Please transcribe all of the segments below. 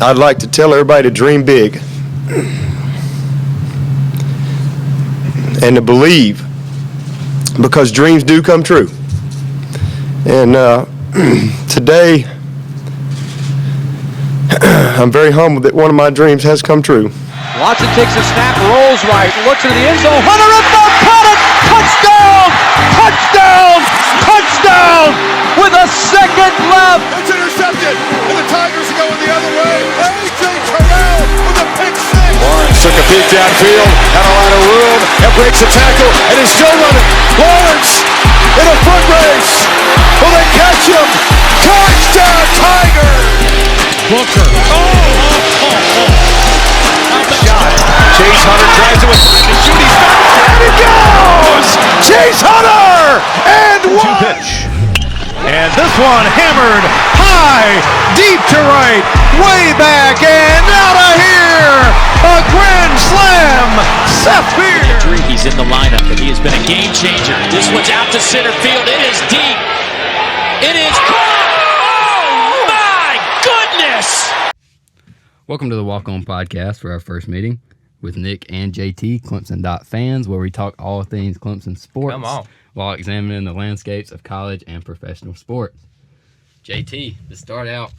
I'd like to tell everybody to dream big and to believe, because dreams do come true. And today, I'm very humbled that one of my dreams has come true. Watson takes a snap, rolls right, looks into the end zone. Hunter in front, caught it! Touchdown! Touchdown! Touchdown! With a second left. It's intercepted, and the Tigers are going the other way. A.J. Terrell with a pick six. Lawrence took a peek downfield, had a lot of room, and breaks a tackle, and is still running. Lawrence in a foot race. Will they catch him? Touchdown, Tigers! Booker. Shot. Chase Hunter drives it with time to shoot. He's got it, and it goes! Chase Hunter! And one! Pitch. And this one hammered high, deep to right, way back, and out of here! A grand slam! Seth Beer! He's in the lineup, and he has been a game changer. This one's out to center field. It is deep. It is caught! Oh, my goodness! Welcome to the Walk On Podcast for our first meeting with Nic and JT, clemson.fans, where we talk all things Clemson sports while examining the landscapes of college and professional sports. JT, to start out,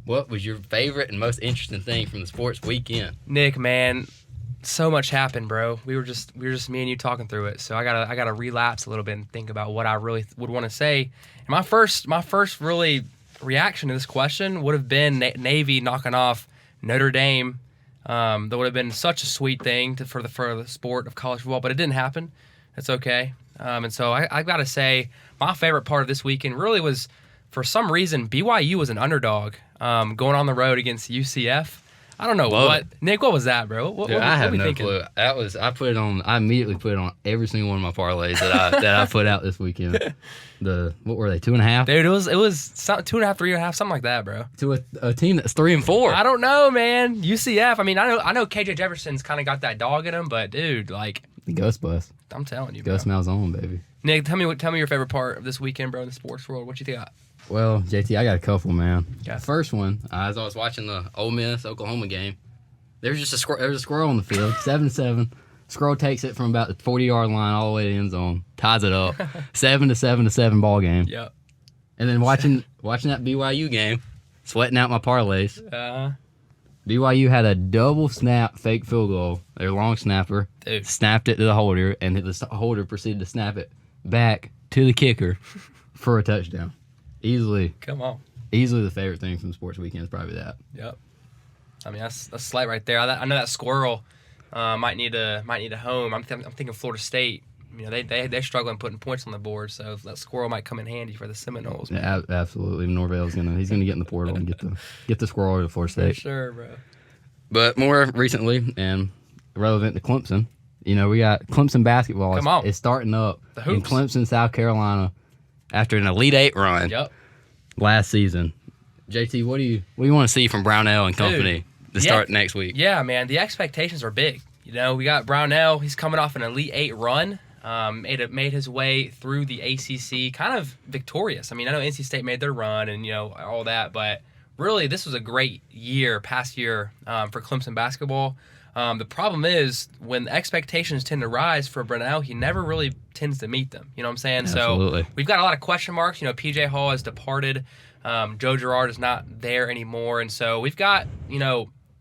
what was your favorite and most interesting thing from the sports weekend? Nick, man, so much happened, bro. We were just me and you talking through it. So I gotta relapse a little bit and think about what I really would want to say. And my first really reaction to this question would have been Navy knocking off Notre Dame. That would have been such a sweet thing for the sport of college football, but it didn't happen. It's okay. And so I got to say, my favorite part of this weekend really was, for some reason, BYU was an underdog going on the road against UCF. I don't know what. Nick, what was that, bro? What I have no thinking? clue. I immediately put it on every single one of my parlays that I put out this weekend. What were they, 2.5? Dude, it was 2.5, 3.5, something like that, bro. To a team that's 3-4. I don't know, man. UCF. I mean, I know KJ Jefferson's kind of got that dog in him, but dude, like the Ghost Bus. I'm telling you, bro. Ghost Smells on, baby. Nick, tell me your favorite part of this weekend, bro, in the sports world. What you think? Well, JT, I got a couple, man. Yeah. The first one, as I was watching the Ole Miss Oklahoma game, there was just a squirrel on the field, 7-7. Squirrel takes it from about the 40-yard line all the way to the end zone, ties it up, 7-7 ball game. Yep. And then watching that BYU game, sweating out my parlays. BYU had a double snap fake field goal. Their long snapper snapped it to the holder, and the holder proceeded to snap it back to the kicker for a touchdown. Easily the favorite thing from the sports weekend is probably that. Yep. I mean, that's slight right there. I know that squirrel might need a home. I'm thinking Florida State. You know, they're struggling putting points on the board, so that squirrel might come in handy for the Seminoles. Yeah, absolutely. Norvell's he's gonna get in the portal and get the squirrel to Florida State. For sure, bro. But more recently and relevant to Clemson, we got Clemson basketball. It's starting up in Clemson, South Carolina, after an Elite Eight run. Yep. Last season. JT, what do you want to see from Brownell and company to start next week? Yeah, man, the expectations are big. We got Brownell. He's coming off an Elite Eight run. Made his way through the ACC, kind of victorious. I mean, I know NC State made their run and all that, but really this was a great past year for Clemson basketball. The problem is when expectations tend to rise for Brownell, he never really tends to meet them. You know what I'm saying? Absolutely. So we've got a lot of question marks. PJ Hall has departed. Joe Girard is not there anymore, and so we've got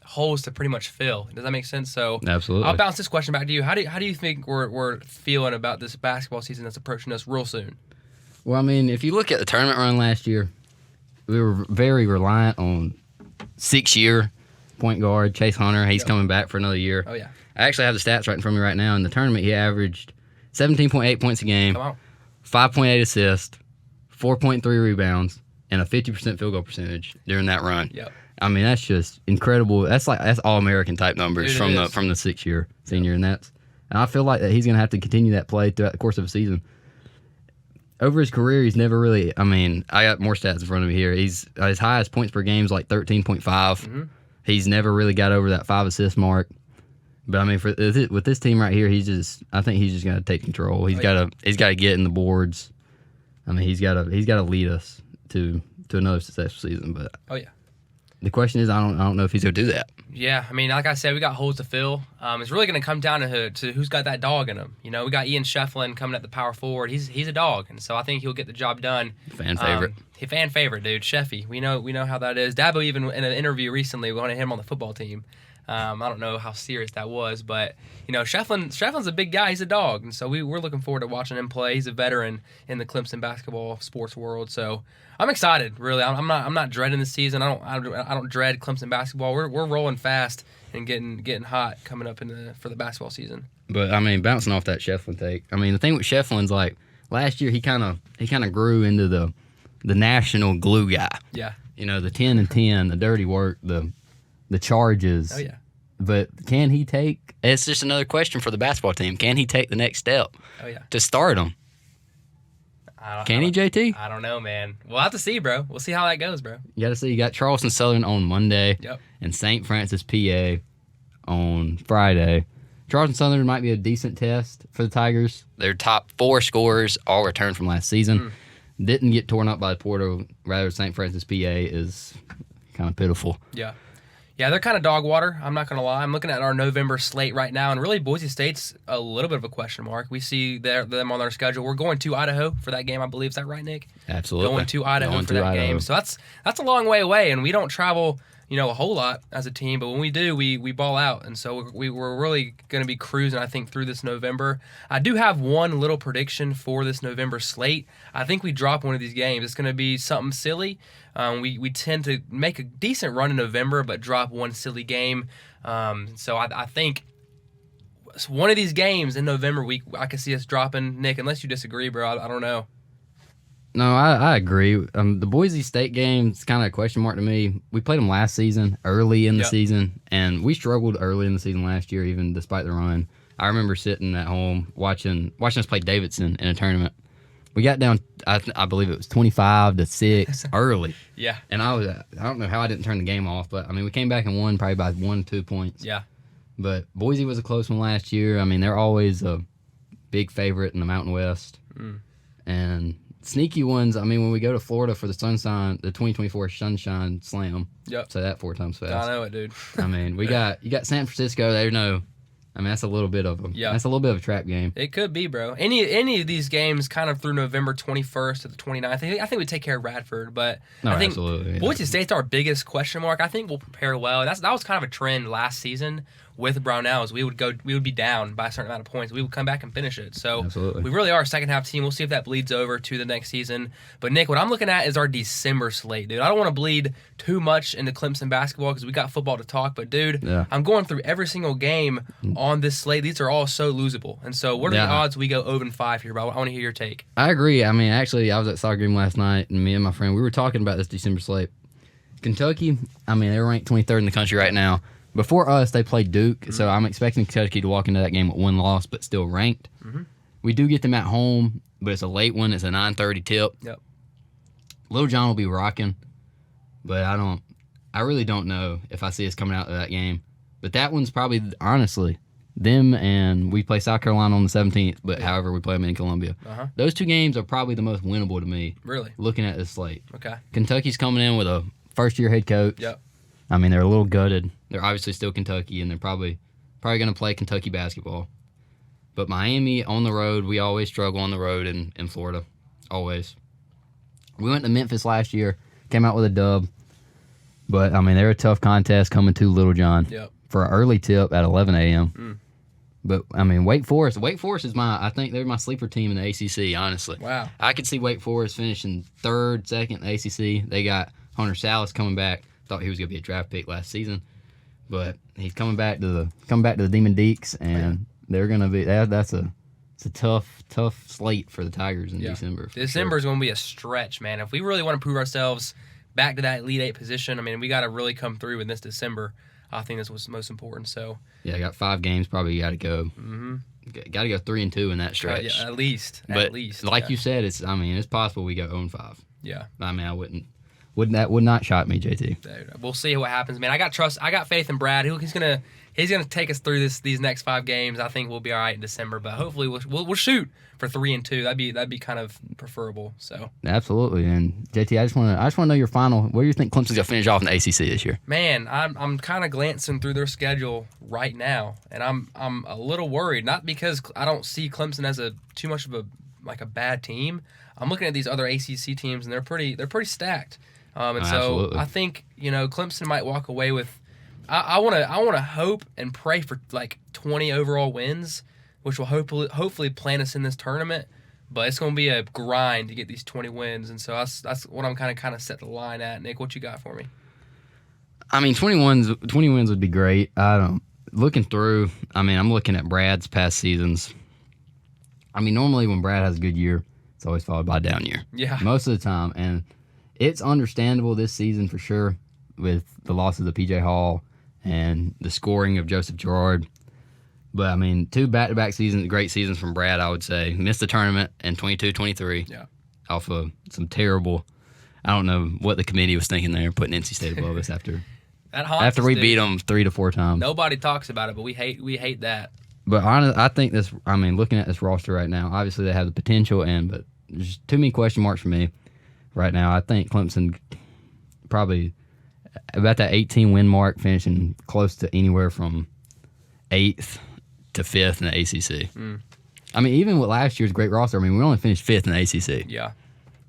holes to pretty much fill. Does that make sense? So absolutely. I'll bounce this question back to you. How do you think we're feeling about this basketball season that's approaching us real soon? Well, I mean, if you look at the tournament run last year, we were very reliant on 6-year point guard Chase Hunter. He's coming back for another year. Oh yeah. I actually have the stats right in front of me right now. In the tournament, he averaged 17.8 points a game, 5.8 assists, 4.3 rebounds, and a 50% field goal percentage during that run. Yep. I mean, that's just incredible. That's All-American type numbers from the 6-year senior, and I feel like that he's going to have to continue that play throughout the course of a season. Over his career, he's never really. I mean, I got more stats in front of me here. He's his highest points per game is like 13.5. Mm-hmm. He's never really got over that 5 assist mark. But I mean, with this team right here, I think he's just got to take control. He's got to get in the boards. I mean, he's got to lead us to another successful season. But the question is, I don't know if he's gonna do that. Yeah, I mean, like I said, we got holes to fill. It's really going to come down to who's got that dog in him. You know, we got Ian Shefflin coming at the power forward. He's a dog, and so I think he'll get the job done. Fan favorite. Fan favorite, dude. Sheffy. We know how that is. Dabo even in an interview recently wanted him on the football team. I don't know how serious that was, but you know, Shefflin's a big guy. He's a dog, and so we're looking forward to watching him play. He's a veteran in the Clemson basketball sports world, so I'm excited. Really, I'm not dreading the season. I don't dread Clemson basketball. We're rolling fast and getting hot coming up for the basketball season. But I mean, bouncing off that Shefflin take, I mean, the thing with Shefflin's like last year he kind of grew into the national glue guy. Yeah. You know, the 10 and 10, the dirty work, the charges. Oh, yeah. But can he take – it's just another question for the basketball team. Can he take the next step to start him? Can he, JT? I don't know, man. We'll have to see, bro. We'll see how that goes, bro. You got to see. You got Charleston Southern on Monday. Yep. And St. Francis, PA on Friday. Charleston Southern might be a decent test for the Tigers. Their top 4 scorers all returned from last season. Didn't get torn up by the portal. Rather, St. Francis, PA is kind of pitiful. Yeah. Yeah, they're kind of dog water. I'm not going to lie. I'm looking at our November slate right now, and really Boise State's a little bit of a question mark. We see them on their schedule. We're going to Idaho for that game, I believe. Is that right, Nick? Absolutely. Going to Idaho for that game. So that's a long way away, and we don't travel, a whole lot as a team. But when we do, we ball out, and so we're really going to be cruising, I think, through this November. I do have one little prediction for this November slate. I think we drop one of these games. It's going to be something silly. We tend to make a decent run in November, but drop one silly game. So I think one of these games in November, I can see us dropping. Nick, unless you disagree, bro, I don't know. No, I agree. The Boise State game is kind of a question mark to me. We played them last season, early in the season, and we struggled early in the season last year, even despite the run. I remember sitting at home watching us play Davidson in a tournament. We got down, I believe it was 25-6 early. Yeah. And I don't know how I didn't turn the game off, but I mean, we came back and won probably by 1-2 points. Yeah. But Boise was a close one last year. I mean, they're always a big favorite in the Mountain West. And sneaky ones, I mean, when we go to Florida for the 2024 Sunshine Slam. Yep. Say that 4 times fast. I know it, dude. I mean, you got San Francisco. They know. I mean, that's a little bit of a that's a little bit of a trap game. It could be, bro. Any of these games kind of through November 21st to the 29th. I think we take care of Radford, but I think absolutely, Boise State's our biggest question mark. I think we'll prepare well. That was kind of a trend last season with Brownells. We would be down by a certain amount of points. We would come back and finish it. So absolutely. We really are a second half team. We'll see if that bleeds over to the next season. But Nick, what I'm looking at is our December slate, dude. I don't want to bleed too much into Clemson basketball because we got football to talk. But dude, I'm going through every single game on this slate. These are all so losable. And so what are the odds we go 0-5 here, bro? I want to hear your take. I agree. I mean, actually, I was at soccer game last night, and me and my friend, we were talking about this December slate. Kentucky, I mean, they're ranked 23rd in the country right now. Before us, they played Duke, so I'm expecting Kentucky to walk into that game with 1 loss, but still ranked. We do get them at home, but it's a late one. It's a 9:30 tip. Yep. Little John will be rocking, but I really don't know if I see us coming out of that game. But that one's probably, honestly, them, and we play South Carolina on the 17th, but however, we play them in Columbia. Those 2 games are probably the most winnable to me. Really? Looking at this slate. Okay. Kentucky's coming in with a first-year head coach. Yep. I mean, they're a little gutted. They're obviously still Kentucky, and they're probably going to play Kentucky basketball. But Miami on the road, we always struggle on the road in Florida. Always. We went to Memphis last year, came out with a dub. But, I mean, they're a tough contest coming to Little John for an early tip at 11 a.m. But, I mean, Wake Forest is I think they're my sleeper team in the ACC, honestly. Wow. I could see Wake Forest finishing 3rd, 2nd in the ACC. They got Hunter Salas coming back. Thought he was going to be a draft pick last season, but he's coming back to the Demon Deacs, and they're going to be it's a tough slate for the Tigers in December. December is going to be a stretch, man. If we really want to prove ourselves back to that Elite 8 position, I mean, we got to really come through in this December. I think that's what's most important. So I got 5 games. Probably got to go. Got to go 3-2 in that stretch. At least. Like you said, it's possible we go 0-5. Yeah. I mean, I wouldn't That would not shock me, JT. Dude, we'll see what happens, man. I got faith in Brad. He's gonna take us through these next 5 games. I think we'll be all right in December, but hopefully we'll shoot for 3-2. That'd be kind of preferable. So absolutely. And JT, I just want to know your final. Where do you think Clemson's gonna finish off in the ACC this year? Man, I'm kind of glancing through their schedule right now, and I'm a little worried. Not because I don't see Clemson as too much of a bad team. I'm looking at these other ACC teams, and they're pretty stacked. So I think Clemson might walk away with. I want to hope and pray for like 20 overall wins, which will hopefully plant us in this tournament. But it's going to be a grind to get these 20 wins, and so that's what I'm kind of set the line at. Nick, what you got for me? I mean, 20 wins would be great. Looking through, I'm looking at Brad's past seasons. I mean, normally when Brad has a good year, it's always followed by a down year. Yeah. Most of the time, and it's understandable this season for sure with the losses of P.J. Hall and the scoring of Joseph Girard. But, 2 back-to-back seasons, great seasons from Brad, I would say. Missed the tournament in 22-23. Yeah. Off of some terrible, I don't know what the committee was thinking there, putting NC State above us after we beat them 3 to 4 times. Nobody talks about it, but we hate that. But I think this, looking at this roster right now, obviously they have the potential, but there's too many question marks for me right now. I think Clemson probably about that 18-win mark, finishing close to anywhere from 8th to 5th in the ACC. Even with last year's great roster, we only finished 5th in the ACC. Yeah.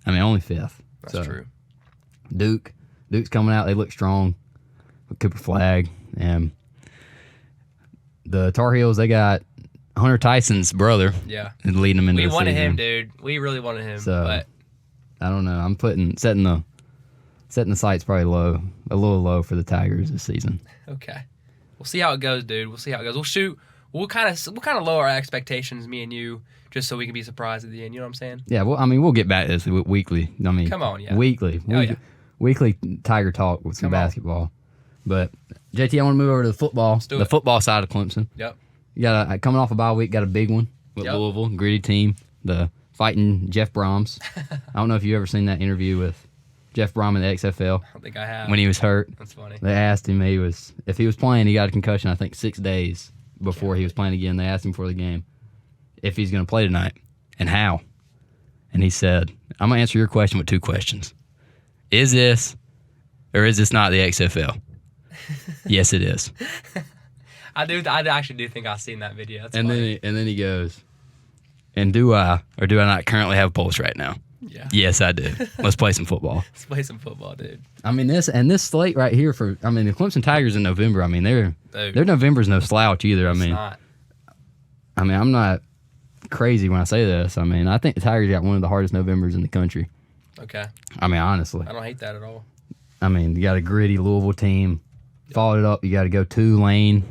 Only 5th. That's true. Duke's coming out. They look strong with Cooper Flagg. And the Tar Heels, they got Hunter Tyson's brother. Yeah. Leading them into the season. We wanted him, dude. We really wanted him. So, but I don't know. I'm setting the sights probably a little low for the Tigers this season. Okay. We'll see how it goes, dude. We'll see how it goes. We'll shoot. We'll kind of lower our expectations, me and you, just so we can be surprised at the end. You know what I'm saying? Yeah. Well, we'll get back to this weekly. Come on, yeah. Weekly. Yeah. Weekly Tiger talk with some basketball. But JT, I want to move over to the football. The football side of Clemson. Yep. You got coming off a bye week. Got a big one with Louisville, gritty team. The fighting Jeff Brahms. I don't know if you ever seen that interview with Jeff Brom in the XFL. I don't think I have. When he was hurt. That's funny. They asked him if he was playing, he got a concussion, I think 6 days before he was playing again. They asked him before the game if he's going to play tonight and how. And he said, I'm going to answer your question with 2 questions. Is this or is this not the XFL? Yes, it is. I actually do think I've seen that video. That's and funny. then he goes, and do I or do I not currently have a pulse right now? Yeah. Yes, I do. Let's play some football. Let's play some football, dude. This slate right here the Clemson Tigers in November. Their November's no slouch either. It's not. I'm not crazy when I say this. I think the Tigers got one of the hardest Novembers in the country. Okay. Honestly. I don't hate that at all. You got a gritty Louisville team. Followed it up, you got to go Tulane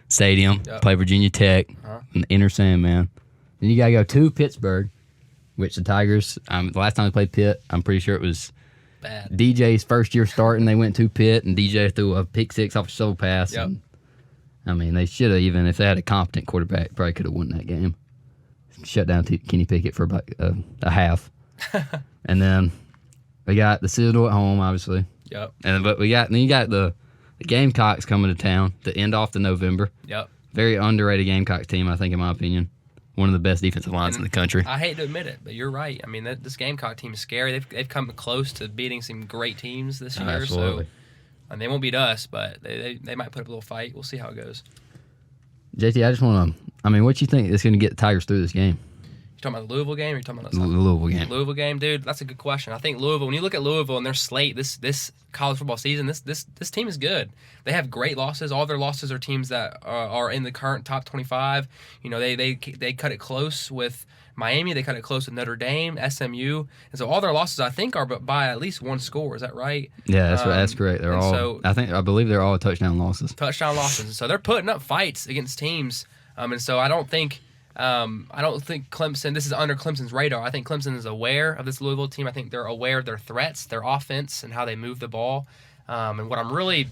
Stadium, play Virginia Tech, in the inner Sandman. Then you got to go to Pittsburgh, which the Tigers, the last time they played Pitt, I'm pretty sure it was bad. DJ's first year starting. They went to Pitt, and DJ threw a pick 6 off a shovel pass. Yep. And, they should have even, if they had a competent quarterback, probably could have won that game. Shut down Kenny Pickett for about a half. And then we got the Citadel at home, obviously. Yep. But you got the Gamecocks coming to town to end off the November. Yep. Very underrated Gamecocks team, I think, in my opinion. One of the best defensive lines in the country. I hate to admit it, but you're right. This Gamecock team is scary. They've come close to beating some great teams this year. Absolutely. So, and they won't beat us, but they might put up a little fight. We'll see how it goes. JT, I just want to, what you think is going to get the Tigers through this game? You talking about the Louisville game or you talking about the Louisville game? Louisville game, dude, that's a good question. I think Louisville, when you look at Louisville and their slate this college football season, this team is good. They have great losses. All their losses are teams that are in the current top 25. They cut it close with Miami. They cut it close with Notre Dame, SMU. And so all their losses, I think, are by at least 1 score. Is that right? Yeah, that's correct. They're all, I believe they're all touchdown losses. Touchdown losses. And so they're putting up fights against teams. And so I don't think Clemson, this is under Clemson's radar. I think Clemson is aware of this Louisville team. I think they're aware of their threats, their offense, and how they move the ball. And what I'm really,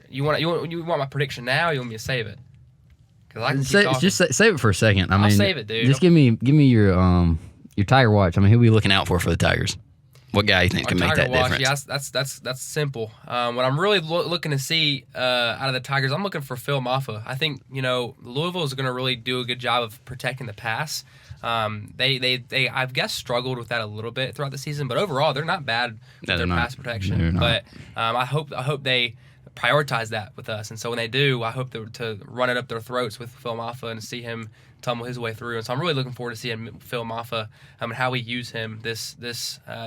you want my prediction now? Or you want me to save it? Because I can keep talking. Just save it for a second. I'll save it, dude. Just give me your Tiger watch. Who are we looking out for the Tigers? What guy you think can make that difference? Yeah, that's simple. What I'm really looking to see out of the Tigers, I'm looking for Phil Maffa. I think Louisville is going to really do a good job of protecting the pass. They I guess struggled with that a little bit throughout the season, but overall they're not bad with their pass protection. But I hope they prioritize that with us, and so when they do, I hope to run it up their throats with Phil Maffa and see him tumble his way through. And so I'm really looking forward to seeing Phil Maffa and how we use him this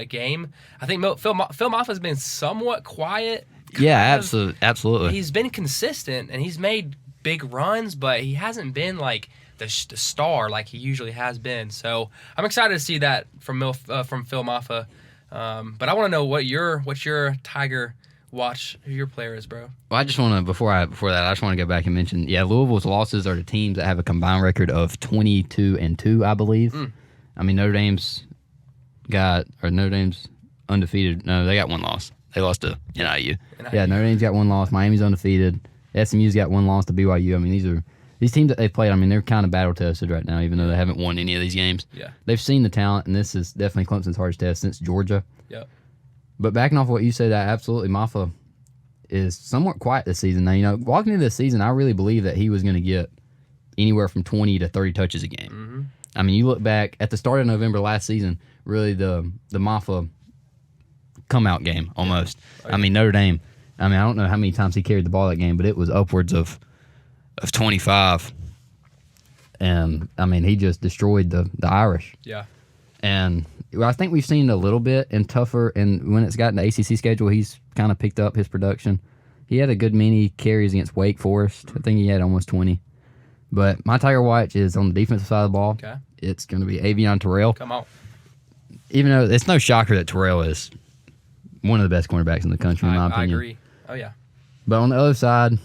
game. I think Phil Maffa's been somewhat quiet. Yeah, absolutely. He's been consistent and he's made big runs, but he hasn't been like the star like he usually has been. So I'm excited to see that from Phil Maffa. But I want to know what's your Tiger watch, who your player is, bro. Well, I just want to before that, I just want to go back and mention, Louisville's losses are to teams that have a combined record of 22-2, I believe. I mean, Notre Dame's undefeated. No, they got one loss. They lost to NIU. Yeah, Notre Dame's got one loss. Miami's undefeated. SMU's got one loss to BYU. I mean, these teams that they've played, I mean, they're kind of battle tested right now, even though they haven't won any of these games. Yeah. They've seen the talent, and this is definitely Clemson's hardest test since Georgia. Yep. But backing off what you said, absolutely, Maffa is somewhat quiet this season. Now, walking into this season, I really believe that he was going to get anywhere from 20 to 30 touches a game. Mm-hmm. I mean, you look back at the start of November last season, really the Maffa come-out game almost. I mean, Notre Dame, I don't know how many times he carried the ball that game, but it was upwards of 25. And, I mean, he just destroyed the Irish. Yeah. And I think we've seen a little bit in tougher, and when it's gotten the ACC schedule, he's kind of picked up his production. He had a good many carries against Wake Forest. I think he had almost 20. But my Tiger watch is on the defensive side of the ball. Okay. It's going to be Avion Terrell. Come on. Even though it's no shocker that Terrell is one of the best cornerbacks in the country, in my opinion. I agree. Oh, yeah. But on the other side,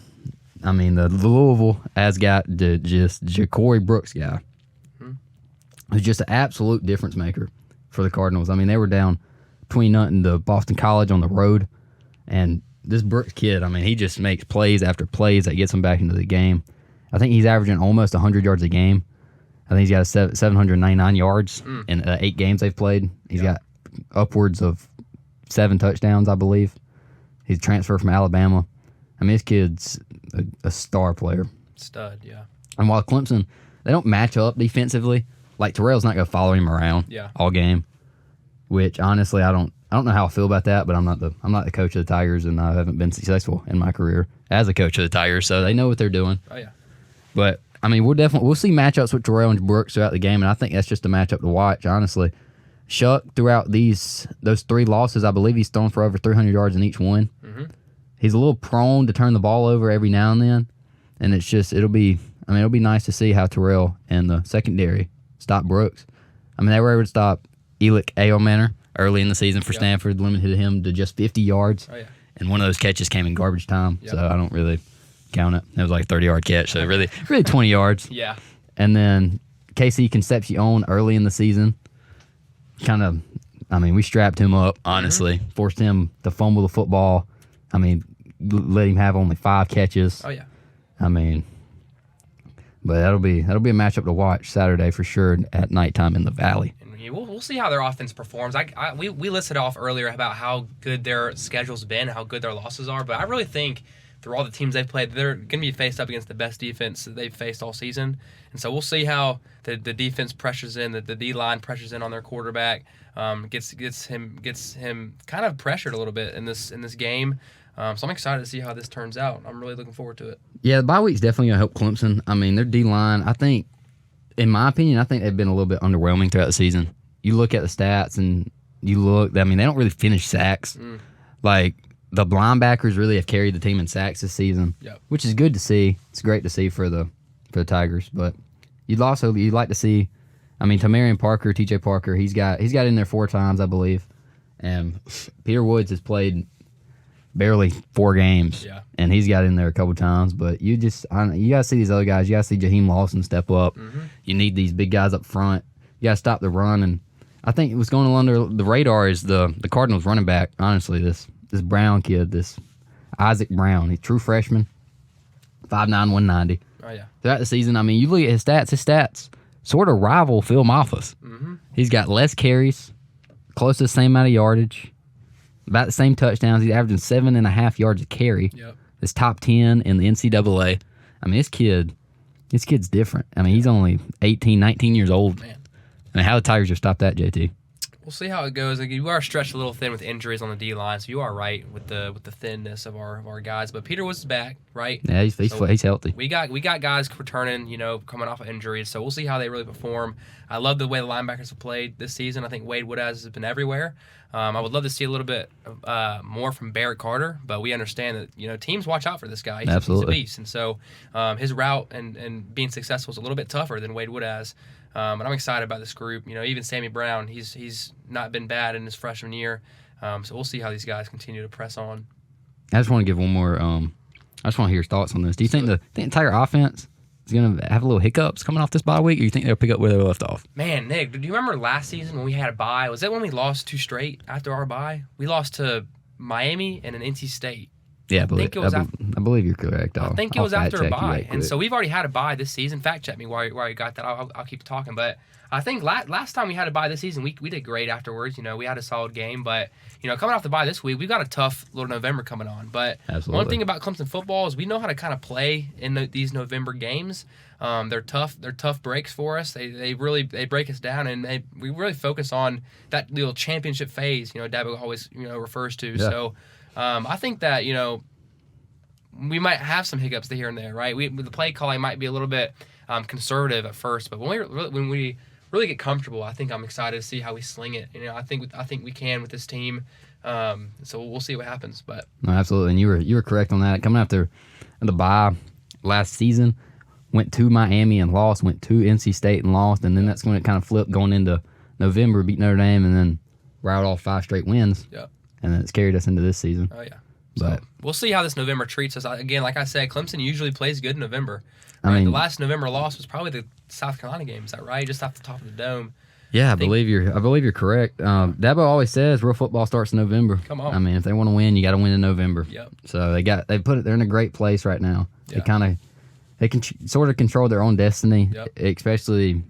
I mean, the Louisville has got just Ja'Cory Brooks guy. Who's just an absolute difference maker for the Cardinals. I mean, they were down 20-0 to Boston College on the road, and this Brooks kid, I mean, he just makes plays after plays that gets him back into the game. I think he's averaging almost 100 yards a game. I think he's got 799 yards in 8 games they've played. He's got upwards of 7 touchdowns, I believe. He's transferred from Alabama. I mean, this kid's a star player. Stud, yeah. And while Clemson, they don't match up defensively. Like, Terrell's not going to follow him around all game, which honestly I don't know how I feel about that. But I'm not the coach of the Tigers, and I haven't been successful in my career as a coach of the Tigers, so they know what they're doing. Oh yeah. But I mean, we'll see matchups with Terrell and Brooks throughout the game, and I think that's just a matchup to watch. Honestly, Shuck throughout those 3 losses, I believe he's thrown for over 300 yards in each one. Mm-hmm. He's a little prone to turn the ball over every now and then, and it'll be nice to see how Terrell and the secondary stop Brooks. I mean, they were able to stop Elick Ailmanor early in the season for Stanford, limited him to just 50 yards. Oh, yeah. And one of those catches came in garbage time, so I don't really count it. It was like a 30-yard catch, so really 20 yards. Yeah. And then Casey Concepcion early in the season, we strapped him up, honestly. Forced him to fumble the football. I mean, let him have only 5 catches. Oh, yeah. I mean, but that'll be a matchup to watch Saturday for sure at nighttime in the Valley. And we'll see how their offense performs. We listed off earlier about how good their schedule's been, how good their losses are, but I really think through all the teams they've played, they're going to be faced up against the best defense that they've faced all season. And so we'll see how the defense pressures in, the D-line pressures in on their quarterback, gets him kind of pressured a little bit in this game. So I'm excited to see how this turns out. I'm really looking forward to it. Yeah, the bye week's definitely going to help Clemson. I mean, their D-line, I think, in my opinion, they've been a little bit underwhelming throughout the season. You look at the stats and they don't really finish sacks. Like, the linebackers really have carried the team in sacks this season, which is good to see. It's great to see for the Tigers. But you'd like to see, Tamarian Parker, TJ Parker, he's got in there 4 times, I believe. And Peter Woods has played barely 4 games, and he's got in there a couple times. But you got to see these other guys. You got to see Jaheim Lawson step up. You need these big guys up front. You got to stop the run. And I think what's going under the radar is the Cardinals running back, honestly, this Brown kid, this Isaac Brown. He's a true freshman, 5'9", 190. Oh, yeah. Throughout the season, you look at his stats sort of rival Phil Maffa's. He's got less carries, close to the same amount of yardage, about the same touchdowns. He's averaging 7.5 yards a carry. Yep. It's top 10 in the NCAA. I mean, this kid's different. I mean, he's only 18, 19 years old. Man. I mean, how the Tigers will stop that, JT? We'll see how it goes. Like, you are stretched a little thin with injuries on the D line, so you are right with the thinness of our guys. But Peter was back, right? Yeah, he's healthy. We got guys returning, coming off of injuries. So we'll see how they really perform. I love the way the linebackers have played this season. I think Wade Woodaz has been everywhere. I would love to see a little bit more from Barrett Carter, but we understand that teams watch out for this guy. He's a beast, and so his route and being successful is a little bit tougher than Wade Woodaz. And I'm excited about this group. Even Sammy Brown, he's not been bad in his freshman year. So we'll see how these guys continue to press on. I just want to give one more. I just want to hear your thoughts on this. Do you think the entire offense is going to have a little hiccups coming off this bye week, or do you think they'll pick up where they left off? Man, Nick, do you remember last season when we had a bye? Was that when we lost 2 straight after our bye? We lost to Miami and an NC State. Yeah, I believe you're correct. I think it was after a bye. And so we've already had a bye this season. Fact check me while you got that. I'll keep talking. But I think last time we had a bye this season, we did great afterwards. We had a solid game. But, coming off the bye this week, we've got a tough little November coming on. But one thing about Clemson football is we know how to kind of play in these November games. They're tough breaks for us. They break us down, and we really focus on that little championship phase, Dabo always, refers to. Yeah. So I think that, we might have some hiccups here and there, right? The play calling might be a little bit conservative at first, but when we really get comfortable, I think I'm excited to see how we sling it. I think we can with this team. So we'll see what happens. But no, absolutely, and you were correct on that. Coming after the bye last season, went to Miami and lost, went to NC State and lost, and then that's when it kind of flipped going into November, beat Notre Dame, and then route off 5 straight wins. Yep. And then it's carried us into this season. Oh yeah. But we'll see how this November treats us. Again, like I said, Clemson usually plays good in November. Right? I mean, the last November loss was probably the South Carolina game. Is that right? Just off the top of the dome. Yeah, I believe you're correct. Dabo always says real football starts in November. Come on. I mean, if they want to win, you got to win in November. Yep. So they're in a great place right now. Yeah. They can sort of control their own destiny. Yep. Especially,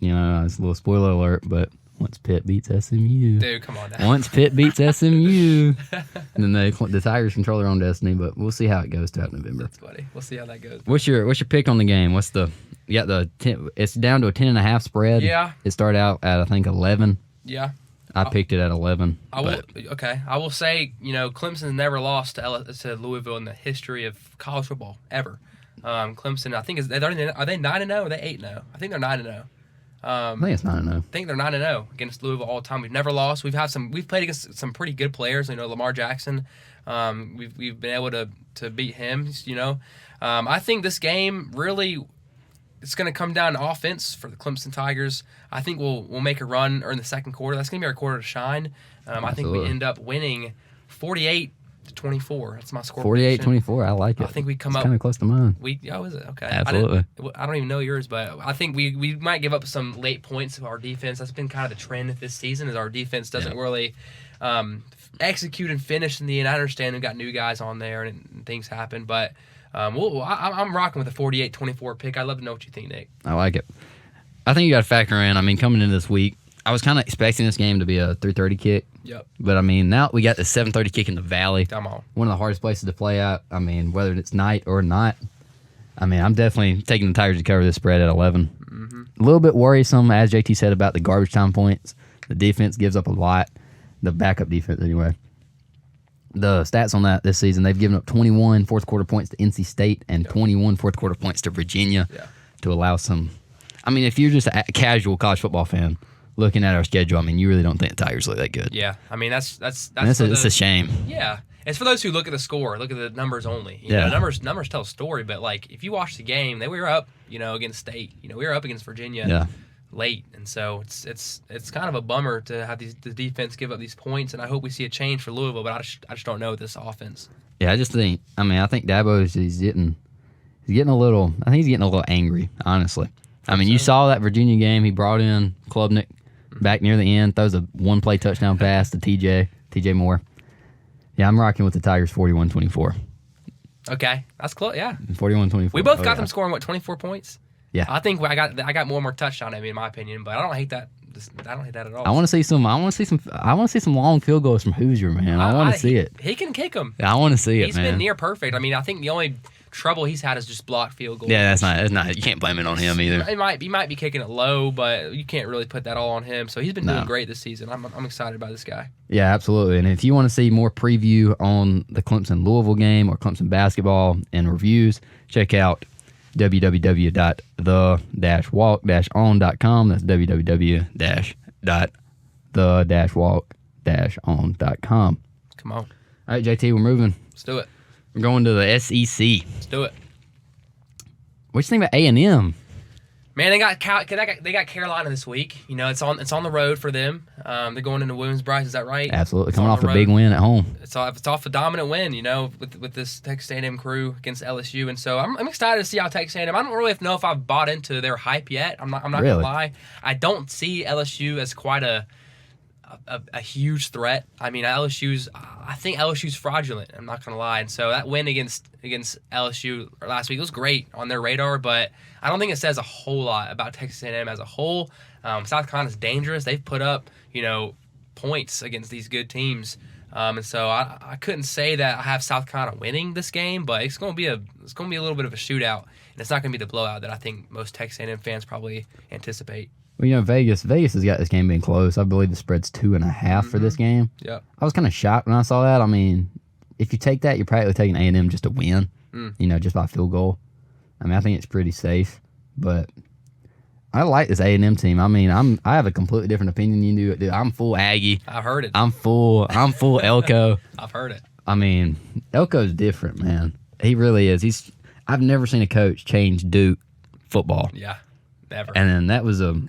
it's a little spoiler alert, but once Pitt beats SMU. Dude, come on now. Once Pitt beats SMU, and then the Tigers control their own destiny. But we'll see how it goes throughout November. That's funny. We'll see how that goes. What's your pick on the game? It's down to a 10.5 spread. Yeah. It started out at I think 11. Yeah. I picked it at 11. I will say, Clemson's never lost to Louisville in the history of college football ever. Clemson, I think are they 9-0 or are they 8-0? I think they're 9-0. I think it's 9-0. I think they're 9-0 against Louisville all the time. We've never lost. We've played against some pretty good players. Lamar Jackson. We've been able to beat him. I think this game really, it's going to come down to offense for the Clemson Tigers. I think we'll make a run in the second quarter. That's going to be our quarter to shine. I think we end up winning 48-24. That's my score. 48-24. I like it. I think we come up kind of close to mine. Is it? Okay. Absolutely. I don't even know yours, but I think we might give up some late points of our defense. That's been kind of the trend this season, is our defense doesn't really execute and finish in the end. I understand we've got new guys on there and things happen, but I'm rocking with a 48-24 pick. I'd love to know what you think, Nick. I like it. I think you got to factor in, coming into this week, I was kind of expecting this game to be a 3:30 kick. Yep. But, now we got the 7:30 kick in the Valley. Come on. One of the hardest places to play at. Whether it's night or not. I'm definitely taking the Tigers to cover this spread at 11. Mm-hmm. A little bit worrisome, as JT said, about the garbage time points. The defense gives up a lot. The backup defense, anyway. The stats on that this season, they've given up 21 fourth-quarter points to NC State and 21 fourth-quarter points to Virginia to allow some. If you're just a casual college football fan, looking at our schedule, you really don't think the Tigers look that good. Yeah, that's it's a shame. Yeah, it's for those who look at the score, look at the numbers only. Numbers tell a story, but if you watch the game, we were up, against State. We were up against Virginia late, and so it's kind of a bummer to have the defense give up these points. And I hope we see a change for Louisville, but I just don't know with this offense. Yeah, I just think. I think Dabo he's getting a little. I think he's getting a little angry, honestly. You saw that Virginia game. He brought in Klubnik back near the end, throws a one-play touchdown pass to TJ Moore. Yeah, I'm rocking with the Tigers 41-24. Okay, that's close. Yeah, 41-24. We both got them scoring 24 points. Yeah, I think I got more touchdown in my opinion, but I don't hate that I don't hate that at all. I want to see some long field goals from Hoosier, man. I want to see it. He can kick them. I want to see it, He's man. been near perfect. I mean, I think the only trouble he's had is just blocked field goals. Yeah, that's not. You can't blame it on him either. He might be kicking it low, but you can't really put that all on him. So he's been doing great this season. I'm excited by this guy. Yeah, absolutely. And if you want to see more preview on the Clemson Louisville game or Clemson basketball and reviews, check out www.the-walk-on.com. That's www.the-walk-on.com. Come on. All right, JT, we're moving. Let's do it. We're going to the SEC. Let's do it. What you think about A&M? Man, they got Carolina this week. You know, it's on the road for them. They're going into Williams-Brice. Is that right? Absolutely, coming off a big win at home. It's off a dominant win. You know, with this Texas A&M crew against LSU, and so I'm excited to see how Texas A&M. I don't really know if I've bought into their hype yet. I'm not gonna lie. I don't see LSU as quite a huge threat. I mean, I think LSU's fraudulent. I'm not gonna lie. And so that win against LSU last week was great on their radar, but I don't think it says a whole lot about Texas A&M as a whole. South Carolina's dangerous. They've put up points against these good teams, and so I couldn't say that I have South Carolina winning this game, but it's gonna be a little bit of a shootout, and it's not gonna be the blowout that I think most Texas A&M fans probably anticipate. Well, Vegas has got this game being close. I believe the spread's 2.5 for this game. Yeah. I was kind of shocked when I saw that. I mean, if you take that, you're probably taking A&M just to win, just by field goal. I mean, I think it's pretty safe, but I like this A&M team. I mean, I have a completely different opinion than you do. Dude, I'm full Aggie. I've heard it. I'm full Elko. I've heard it. I mean, Elko's different, man. He really is. I've never seen a coach change Duke football. Yeah. Never. And then that was A&M,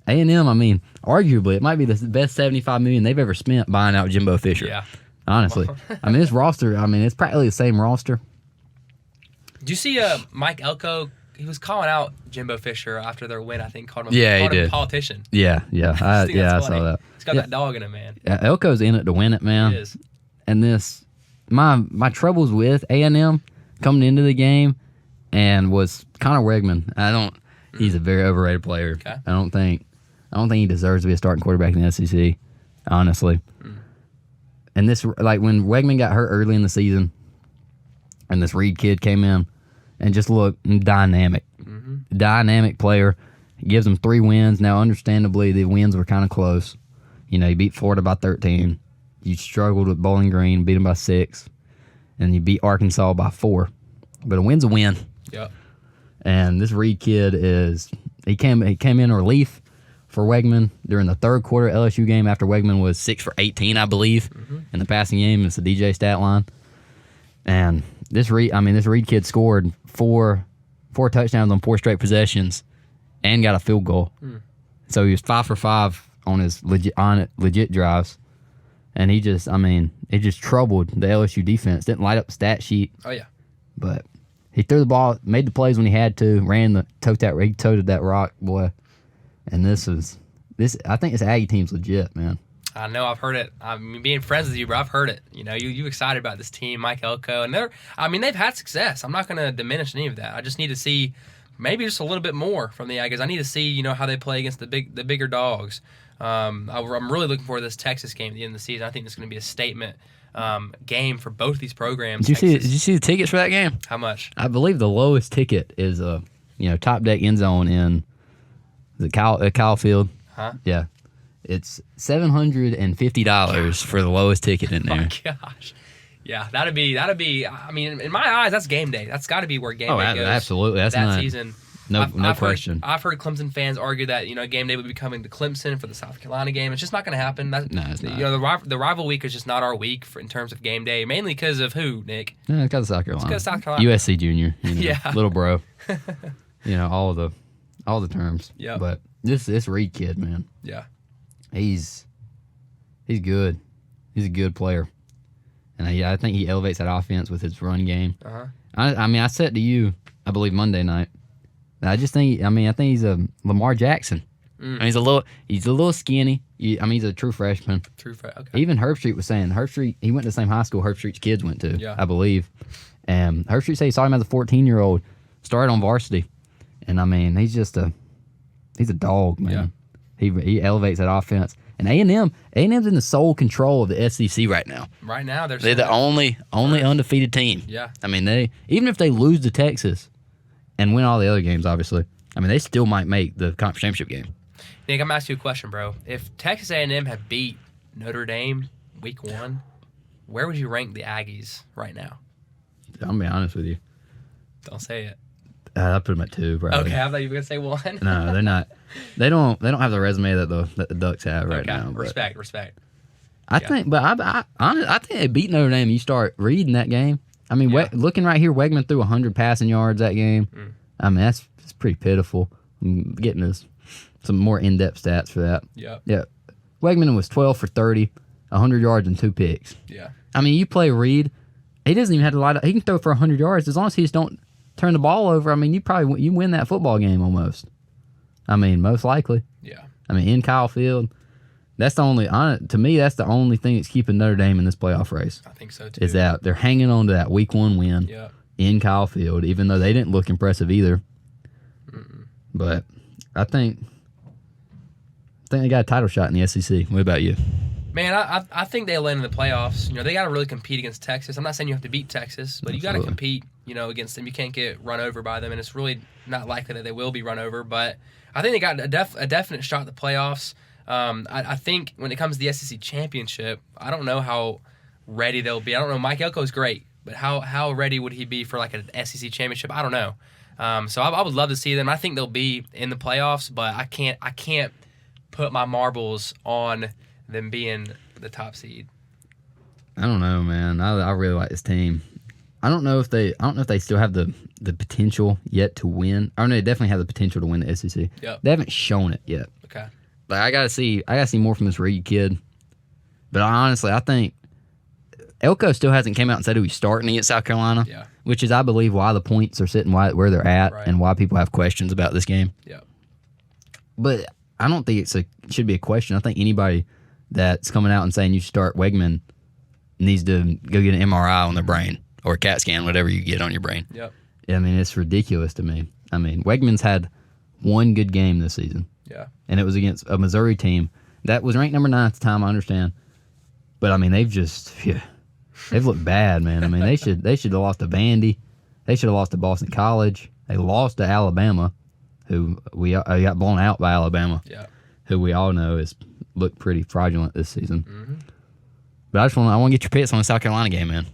I mean, arguably, it might be the best $75 million they've ever spent buying out Jimbo Fisher. Yeah. Honestly. I mean, this roster, it's practically the same roster. Did you see Mike Elko? He was calling out Jimbo Fisher after their win, I think. Called him a politician. Yeah. I saw that. He's got that dog in him, man. Yeah, Elko's in it to win it, man. He is. And my troubles with A&M coming into the game and was Connor Wegman. He's a very overrated player. Okay. I don't think he deserves to be a starting quarterback in the SEC, honestly. And this, when Wegman got hurt early in the season, and this Reed kid came in and just looked dynamic. Dynamic player. Gives them 3 wins. Now, understandably, the wins were kind of close. You beat Florida by 13. You struggled with Bowling Green, beat them by 6. And you beat Arkansas by 4. But a win's a win. Yep. And this Reed kid he came in relief for Wegman during the third quarter LSU game after Wegman was 6 for 18, I believe, in the passing game. It's the DJ stat line. And this Reed kid scored four touchdowns on 4 straight possessions and got a field goal. So he was 5 for 5 on his legit drives. And it just troubled the LSU defense. Didn't light up the stat sheet. Oh yeah. But he threw the ball, made the plays when he had to, he toted that rock, boy. And I think this Aggie team's legit, man. I know, I've heard it. I mean, being friends with you, bro, I've heard it. You excited about this team, Mike Elko, and they've had success. I'm not going to diminish any of that. I just need to see maybe just a little bit more from the Aggies. I need to see, how they play against the bigger dogs. I'm really looking forward to this Texas game at the end of the season. I think it's going to be a statement game for both these programs. Did you see the tickets for that game? How much? I believe the lowest ticket is top deck end zone in Kyle Field. Huh? Yeah, it's $750 for the lowest ticket in there. Oh my gosh. Yeah, that'd be. I mean, in my eyes, that's game day. That's got to be where game day goes. Absolutely, that's that not, season. No question. I've heard Clemson fans argue that game day would be coming to Clemson for the South Carolina game. It's just not going to happen. No, it's not. The rival week is just not our week in terms of game day. Mainly because of who, Nick? Yeah, it's because of South Carolina. It's because South Carolina. USC Junior. Yeah. Little bro. all the terms. Yeah. But this Reed kid, man. Yeah. He's good. He's a good player. And I think he elevates that offense with his run game. Uh-huh. I said to you, I believe Monday night, I think he's a Lamar Jackson. I mean, he's a little skinny. He's a true freshman. Okay. Even Herb Street was saying, he went to the same high school Herb Street's kids went to, Yeah. I believe. And Herb Street said he saw him as a started on varsity. And he's a dog, man. He elevates that offense. And A&M's in the sole control of the SEC right now. Right now, They're the only undefeated team. Yeah. I mean, even if they lose to Texas and win all the other games, obviously, I mean, they still might make the conference championship game. Nick, I'm going to ask you a question, bro. If Texas A&M had beat Notre Dame week 1, where would you rank the Aggies right now? I'm going to be honest with you. Don't say it. I put them at 2, probably. Okay, I thought you were going to say 1. No, they're not. They don't have the resume that the Ducks have right now. But Respect. I think they beat Notre Dame. You start reading that game. I mean, looking right here, Wegman threw 100 passing yards that game. I mean, that's pretty pitiful. I'm getting some more in-depth stats for that. Yeah. Wegman was 12 for 30, 100 yards and 2 picks. Yeah. I mean, you play Reed. He doesn't even have to lie. He can throw for 100 yards as long as he just don't turn the ball over. I mean, you win that football game almost. I mean, most likely. Yeah. I mean, in Kyle Field, that's the only thing that's keeping Notre Dame in this playoff race. I think so too. Is that they're hanging on to that week 1 win in Kyle Field, even though they didn't look impressive either. But I think they got a title shot in the SEC. What about you? Man, I think they'll end in the playoffs. You know, they got to really compete against Texas. I'm not saying you have to beat Texas, but you got to compete, against them. You can't get run over by them, and it's really not likely that they will be run over. But I think they got a definite shot at the playoffs. I think when it comes to the SEC championship, I don't know how ready they'll be. I don't know. Mike Elko's great, but how ready would he be for like an SEC championship? I don't know. So I would love to see them. I think they'll be in the playoffs, but I can't put my marbles on them being the top seed. I don't know, man. I really like this team. I don't know if they still have the potential yet to win. I don't know. They definitely have the potential to win the SEC. Yep. They haven't shown it yet. Okay. Like I gotta see more from this Reed kid. But honestly, I think Elko still hasn't came out and said who he's starting against South Carolina. Yeah. Which is, I believe, why the points are sitting where they're at, and why people have questions about this game. Yeah. But I don't think it should be a question. I think anybody that's coming out and saying you start Wegman needs to go get an MRI on their brain or a CAT scan, whatever you get on your brain. Yep. I mean, it's ridiculous to me. I mean, Wegman's had one good game this season. Yeah. And it was against a Missouri team that was ranked number 9 at the time, I understand. But, I mean, they've looked bad, man. I mean, they should have lost to Vandy. They should have lost to Boston College. They lost to Alabama, who got blown out by Alabama. Yeah. Who we all know has looked pretty fraudulent this season. Mm-hmm. But I want to get your picks on the South Carolina game, man.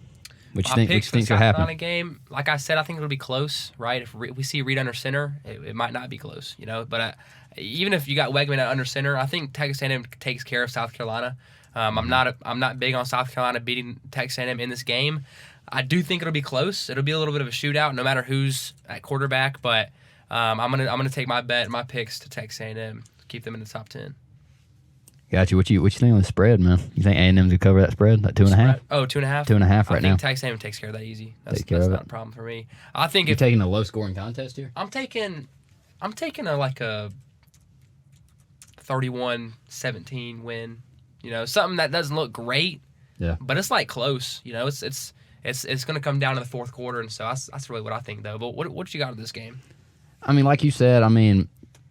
What you think will happen? South Carolina game, like I said, I think it'll be close, right? If we see Reed under center, it might not be close, But even if you got Wegman at under center, I think Texas A&M takes care of South Carolina. I'm not big on South Carolina beating Texas A&M in this game. I do think it'll be close. It'll be a little bit of a shootout, no matter who's at quarterback. But I'm gonna take my picks to Texas A&M, keep them in the top 10. Got you. What you think on the spread, man? You think A&M's gonna cover that spread? Like 2.5? Oh, 2.5. 2.5 right now. I think Texas A&M takes care of that easy. That's not a problem for me. I think you're taking a low scoring contest here. I'm taking a 31-17 win. Something that doesn't look great. Yeah. But it's like close. It's going to come down to the fourth quarter, and so that's really what I think though. But what you got in this game? I mean, like you said,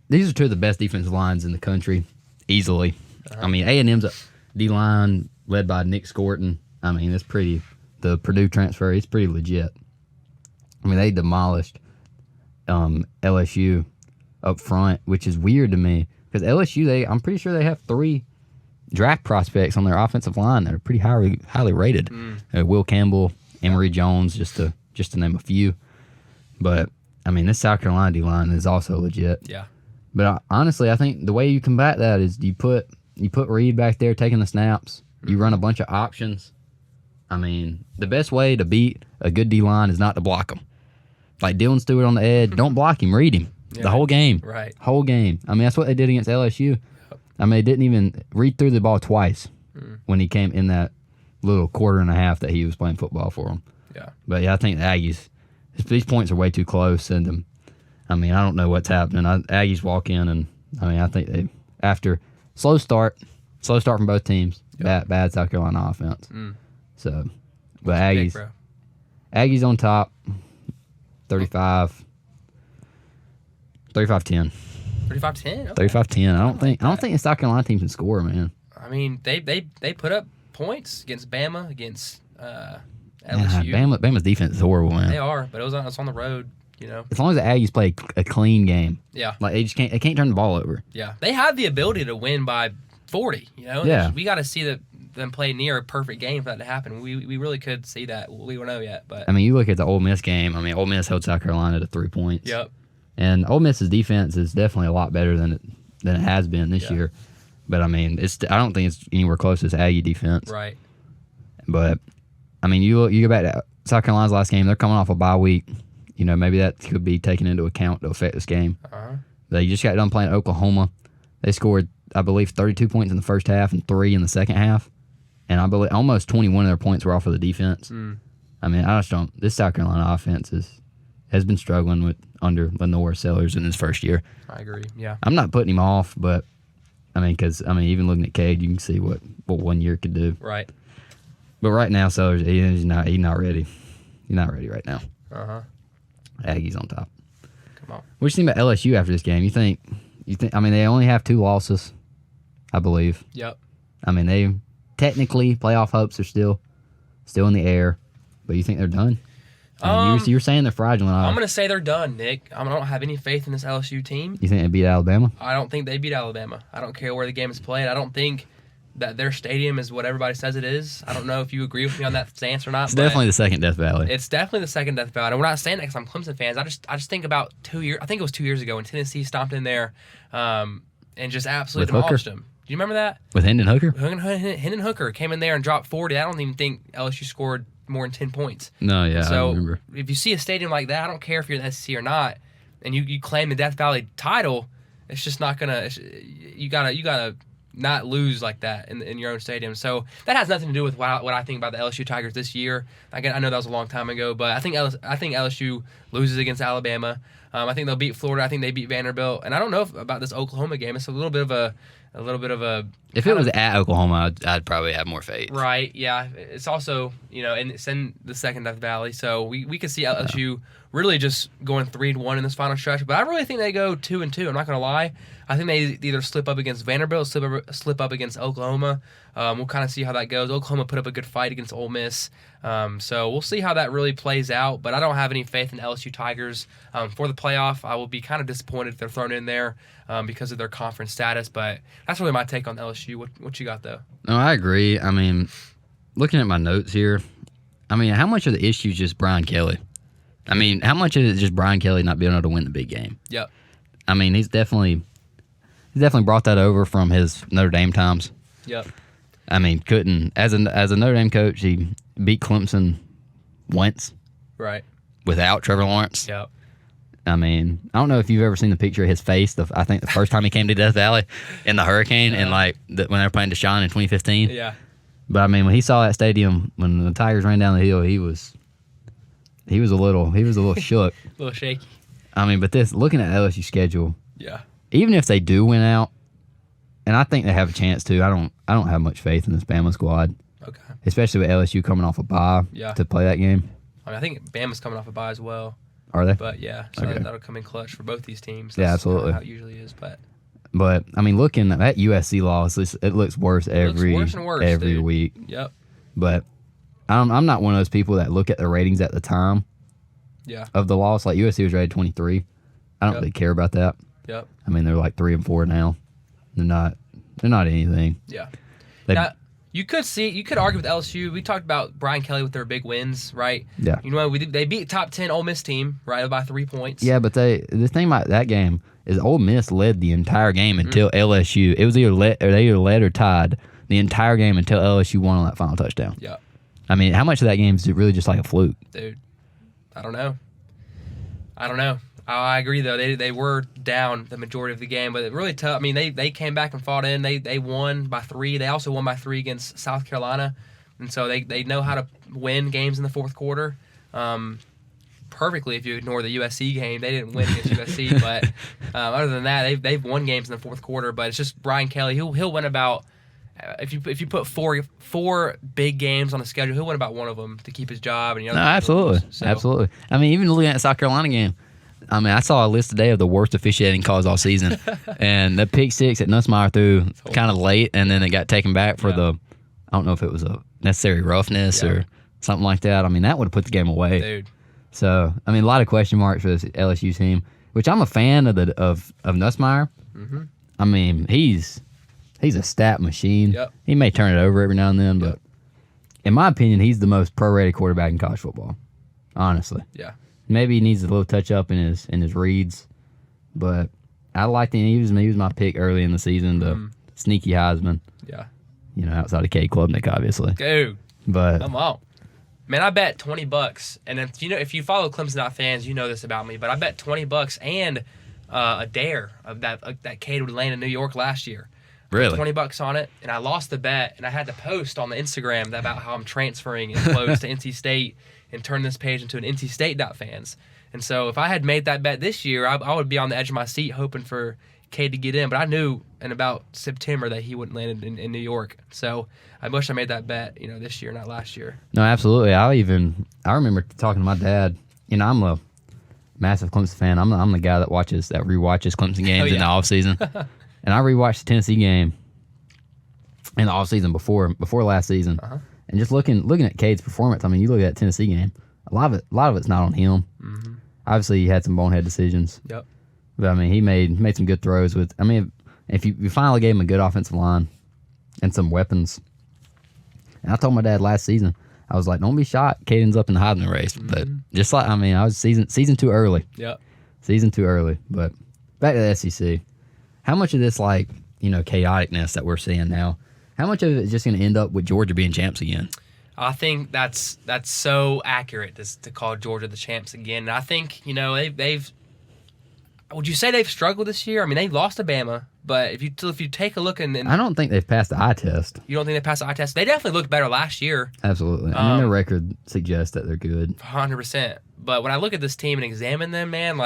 these are two of the best defensive lines in the country, easily. I mean, A&M's D-line led by Nick Scorton. I mean, it's pretty. The Purdue transfer, it's pretty legit. I mean, they demolished LSU up front, which is weird to me because LSU, I'm pretty sure they have 3 draft prospects on their offensive line that are pretty highly rated. Will Campbell, Emory Jones, just to name a few. But I mean, this South Carolina D-line is also legit. Yeah. But honestly, I think the way you combat that is you put Reed back there taking the snaps. You run a bunch of options. I mean, the best way to beat a good D-line is not to block him. Like Dylan Stewart on the edge, don't block him, read him. Yeah. The whole game. Right. Whole game. I mean, that's what they did against LSU. I mean, they didn't even read through the ball twice when he came in that little quarter and a half that he was playing football for them. Yeah. But, yeah, I think the Aggies, these points are way too close. And, I don't know what's happening. Aggies walk in, and, I think after slow start from both teams, bad South Carolina offense. So, but Aggies on top, 35-10. 35-10. 35-10. I don't think the South Carolina team can score, man. I mean, they put up points against Bama, against LSU. Bama's defense is horrible, man. They are, but it's on the road. As long as the Aggies play a clean game, Yeah. like they can't turn the ball over. Yeah, they have the ability to win by 40. Yeah. We got to see them play near a perfect game for that to happen. We really could see that. We don't know yet, but I mean, you look at the Ole Miss game. I mean, Ole Miss held South Carolina to 3 points. Yep. And Ole Miss's defense is definitely a lot better than it has been this year. But I mean, I don't think it's anywhere close to this Aggie defense. Right. But I mean, you go back to South Carolina's last game. They're coming off a bye week. Maybe that could be taken into account to affect this game. They just got done playing Oklahoma. They scored, I believe, 32 points in the first half and 3 in the second half. And I believe almost 21 of their points were off of the defense. I mean, I just don't. This South Carolina offense has been struggling under Lenore Sellers in his first year. I agree. Yeah. I'm not putting him off, but I mean, even looking at Cade, you can see what 1 year could do. Right. But right now, Sellers, he's not ready. He's not ready right now. Aggies on top. Come on. What do you think about LSU after this game? You think? I mean, they only have 2 losses, I believe. Yep. I mean, they technically playoff hopes are still in the air, but you think they're done? I mean, you're saying they're fragile. I'm going to say they're done, Nick. I don't have any faith in this LSU team. You think they beat Alabama? I don't think they beat Alabama. I don't care where the game is played. I don't think that their stadium is what everybody says it is. I don't know if you agree with me on that stance or not. It's definitely the second Death Valley. It's definitely the second Death Valley. And we're not saying that because I'm Clemson fans. I just think about 2 years. I think it was 2 years ago when Tennessee stomped in there and just absolutely demolished them. Do you remember that? With Hendon Hooker? Hendon Hooker came in there and dropped 40. I don't even think LSU scored more than 10 points. No, yeah, so I remember. If you see a stadium like that, I don't care if you're in the SEC or not, and you claim the Death Valley title, it's just not gonna. You gotta not lose like that in your own stadium. So that has nothing to do with what I think about the LSU Tigers this year. Again, I know that was a long time ago, but I think LSU loses against Alabama. I think they'll beat Florida. I think they beat Vanderbilt, and I don't know about this Oklahoma game. It's a little bit of a. If it was at Oklahoma, I'd probably have more faith. Right, yeah. It's also, and it's in the second Death Valley, so we could see LSU really just going 3-1 in this final stretch. But I really think they go 2-2. I'm not going to lie. I think they either slip up against Vanderbilt, slip up against Oklahoma. We'll kind of see how that goes. Oklahoma put up a good fight against Ole Miss. So we'll see how that really plays out. But I don't have any faith in the LSU Tigers for the playoff. I will be kind of disappointed if they're thrown in there because of their conference status. But that's really my take on LSU. What you got, though? No, I agree. I mean, looking at my notes here, I mean, how much of the issue is just Brian Kelly? I mean, how much of it is just Brian Kelly not being able to win the big game? Yep. I mean, he's definitely brought that over from his Notre Dame times. Yep. I mean, couldn't as a Notre Dame coach, he beat Clemson once. Right. Without Trevor Lawrence. Yep. I mean, I don't know if you've ever seen the picture of his face. I think the first time he came to Death Valley in the hurricane, and when they were playing Deshaun in 2015. Yeah. But I mean, when he saw that stadium, when the Tigers ran down the hill, he was a little shook. A little shaky. I mean, but looking at LSU schedule, Yeah. even if they do win out, and I think they have a chance to, I don't have much faith in this Bama squad. Okay. Especially with LSU coming off a bye to play that game. I think Bama's coming off a bye as well. Are they? But yeah, so Okay. that'll come in clutch for both these teams. Yeah, That's absolutely. how it usually is, but I mean, looking at that USC loss, it looks worse every dude. week. Yep. But I'm not one of those people that look at the ratings at the time of the loss. Like USC was rated 23. I don't really care about that. Yep. I mean, they're like 3-4 now. They're not anything. Yeah. Now, you could argue with LSU. We talked about Brian Kelly with their big wins, right? Yeah. You know, they beat top 10 Ole Miss team, right, by 3 points. Yeah, but the thing about that game is Ole Miss led the entire game until LSU. It was either led or tied the entire game until LSU won on that final touchdown. Yeah. I mean, how much of that game is really just like a fluke? Dude, I don't know. I agree, though. They were down the majority of the game, but it really tough. I mean, they came back and fought in. They won by 3. They also won by 3 against South Carolina, and so they know how to win games in the fourth quarter perfectly if you ignore the USC game. They didn't win against USC, but other than that, they've won games in the fourth quarter. But it's just Brian Kelly. He'll win about if you put four big games on the schedule, he'll win about one of them to keep his job. And No, absolutely. So. Absolutely. I mean, even looking at the South Carolina game, I mean, I saw a list today of the worst officiating calls all season, and the pick six that Nussmeier threw kind of late, and then it got taken back for the. I don't know if it was a necessary roughness or something like that. I mean, that would have put the game away. Dude. So, I mean, a lot of question marks for this LSU team, which I'm a fan of of Nussmeier. Mm-hmm. I mean, he's a stat machine. Yep. He may turn it over every now and then, but in my opinion, he's the most pro-rated quarterback in college football. Honestly. Yeah. Maybe he needs a little touch up in his reads, but I liked him. He was my pick early in the season, the sneaky Heisman. Yeah. You know, outside of Cade Klubnik, obviously. Dude. But I'm out. Man, I bet $20, and if you follow Clemson.fans, you know this about me. But I bet $20 and a dare of that Cade would land in New York last year. really, $20 on it, and I lost the bet, and I had to post on the Instagram about how I'm transferring and close to NC State and turn this page into an NC State.fans. And so if I had made that bet this year, I would be on the edge of my seat hoping for Cade to get in. But I knew in about September that he wouldn't land in New York. So I wish I made that bet, this year, not last year. no, absolutely. I remember talking to my dad. I'm a massive Clemson fan. I'm the guy that rewatches Clemson games in the off season. And I rewatched the Tennessee game in the off season before last season. And just looking at Cade's performance, I mean, you look at that Tennessee game, a lot of it's not on him. Mm-hmm. Obviously, he had some bonehead decisions. Yep. But I mean, he made some good throws with. I mean, if you finally gave him a good offensive line and some weapons. And I told my dad last season, I was like, don't be shocked, Cade ends up in the Heisman race. But just like, I mean, I was season too early. Yep. Season too early. But back to the SEC. How much of this chaoticness that we're seeing now? How much of it is just going to end up with Georgia being champs again? I think that's so accurate to call Georgia the champs again. And I think they've. Would you say they've struggled this year? I mean, they lost to Bama, but if you take a look and I don't think they've passed the eye test. You don't think they passed the eye test? They definitely looked better last year. Absolutely. I mean, their record suggests that they're good. 100%. But when I look at this team and examine them, man,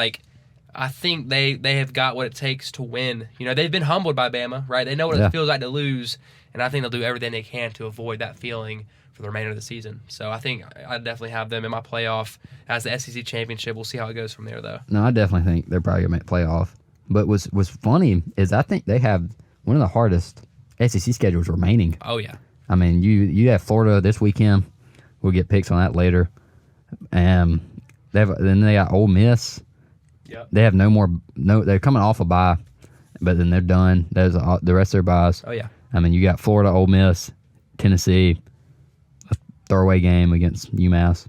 I think they have got what it takes to win. They've been humbled by Bama, right? They know what it feels like to lose, and I think they'll do everything they can to avoid that feeling for the remainder of the season. So I think I definitely have them in my playoff as the SEC championship. We'll see how it goes from there, though. No, I definitely think they're probably going to make playoff. But what's funny is I think they have one of the hardest SEC schedules remaining. Oh, yeah. I mean, you have Florida this weekend. We'll get picks on that later. Then they got Ole Miss. Yep. They have they're coming off a bye, but then they're done. There's the rest of their byes. Oh, yeah. I mean, you got Florida, Ole Miss, Tennessee, a throwaway game against UMass,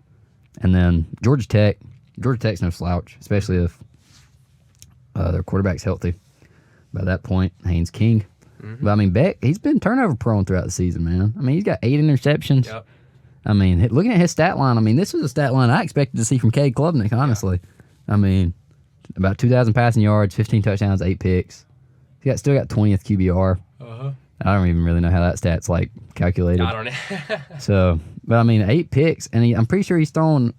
and then Georgia Tech. Georgia Tech's no slouch, especially if their quarterback's healthy. By that point, Haynes King. Mm-hmm. But I mean, Beck, he's been turnover prone throughout the season, man. I mean, he's got 8 interceptions. Yep. I mean, looking at his stat line, I mean, this was a stat line I expected to see from Cade Klubnik, honestly. Yeah. I mean, about 2,000 passing yards, 15 touchdowns, 8 picks. He still got 20th QBR. I don't even really know how that stat's calculated. I don't know. So, but I mean, 8 picks, and I'm pretty sure he's thrown